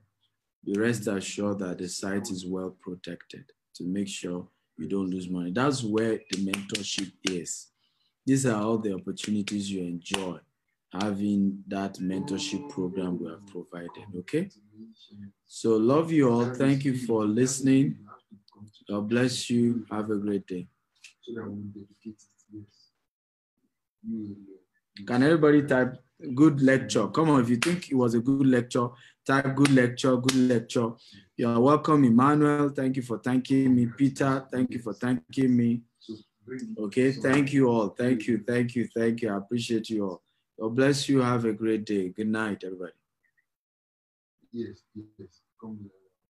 be rest assured that the site is well protected to make sure you don't lose money. That's where the mentorship is. These are all the opportunities you enjoy having that mentorship program we have provided, okay? So love you all. Thank you for listening. God bless you. Have a great day. Can everybody type good lecture? Come on, if you think it was a good lecture, type good lecture, good lecture. You're welcome, Emmanuel. Thank you for thanking me. Peter, thank you for thanking me. Okay, thank you all. Thank you, thank you, thank you. I appreciate you all. God bless you. Have a great day. Good night, everybody. Yes, yes.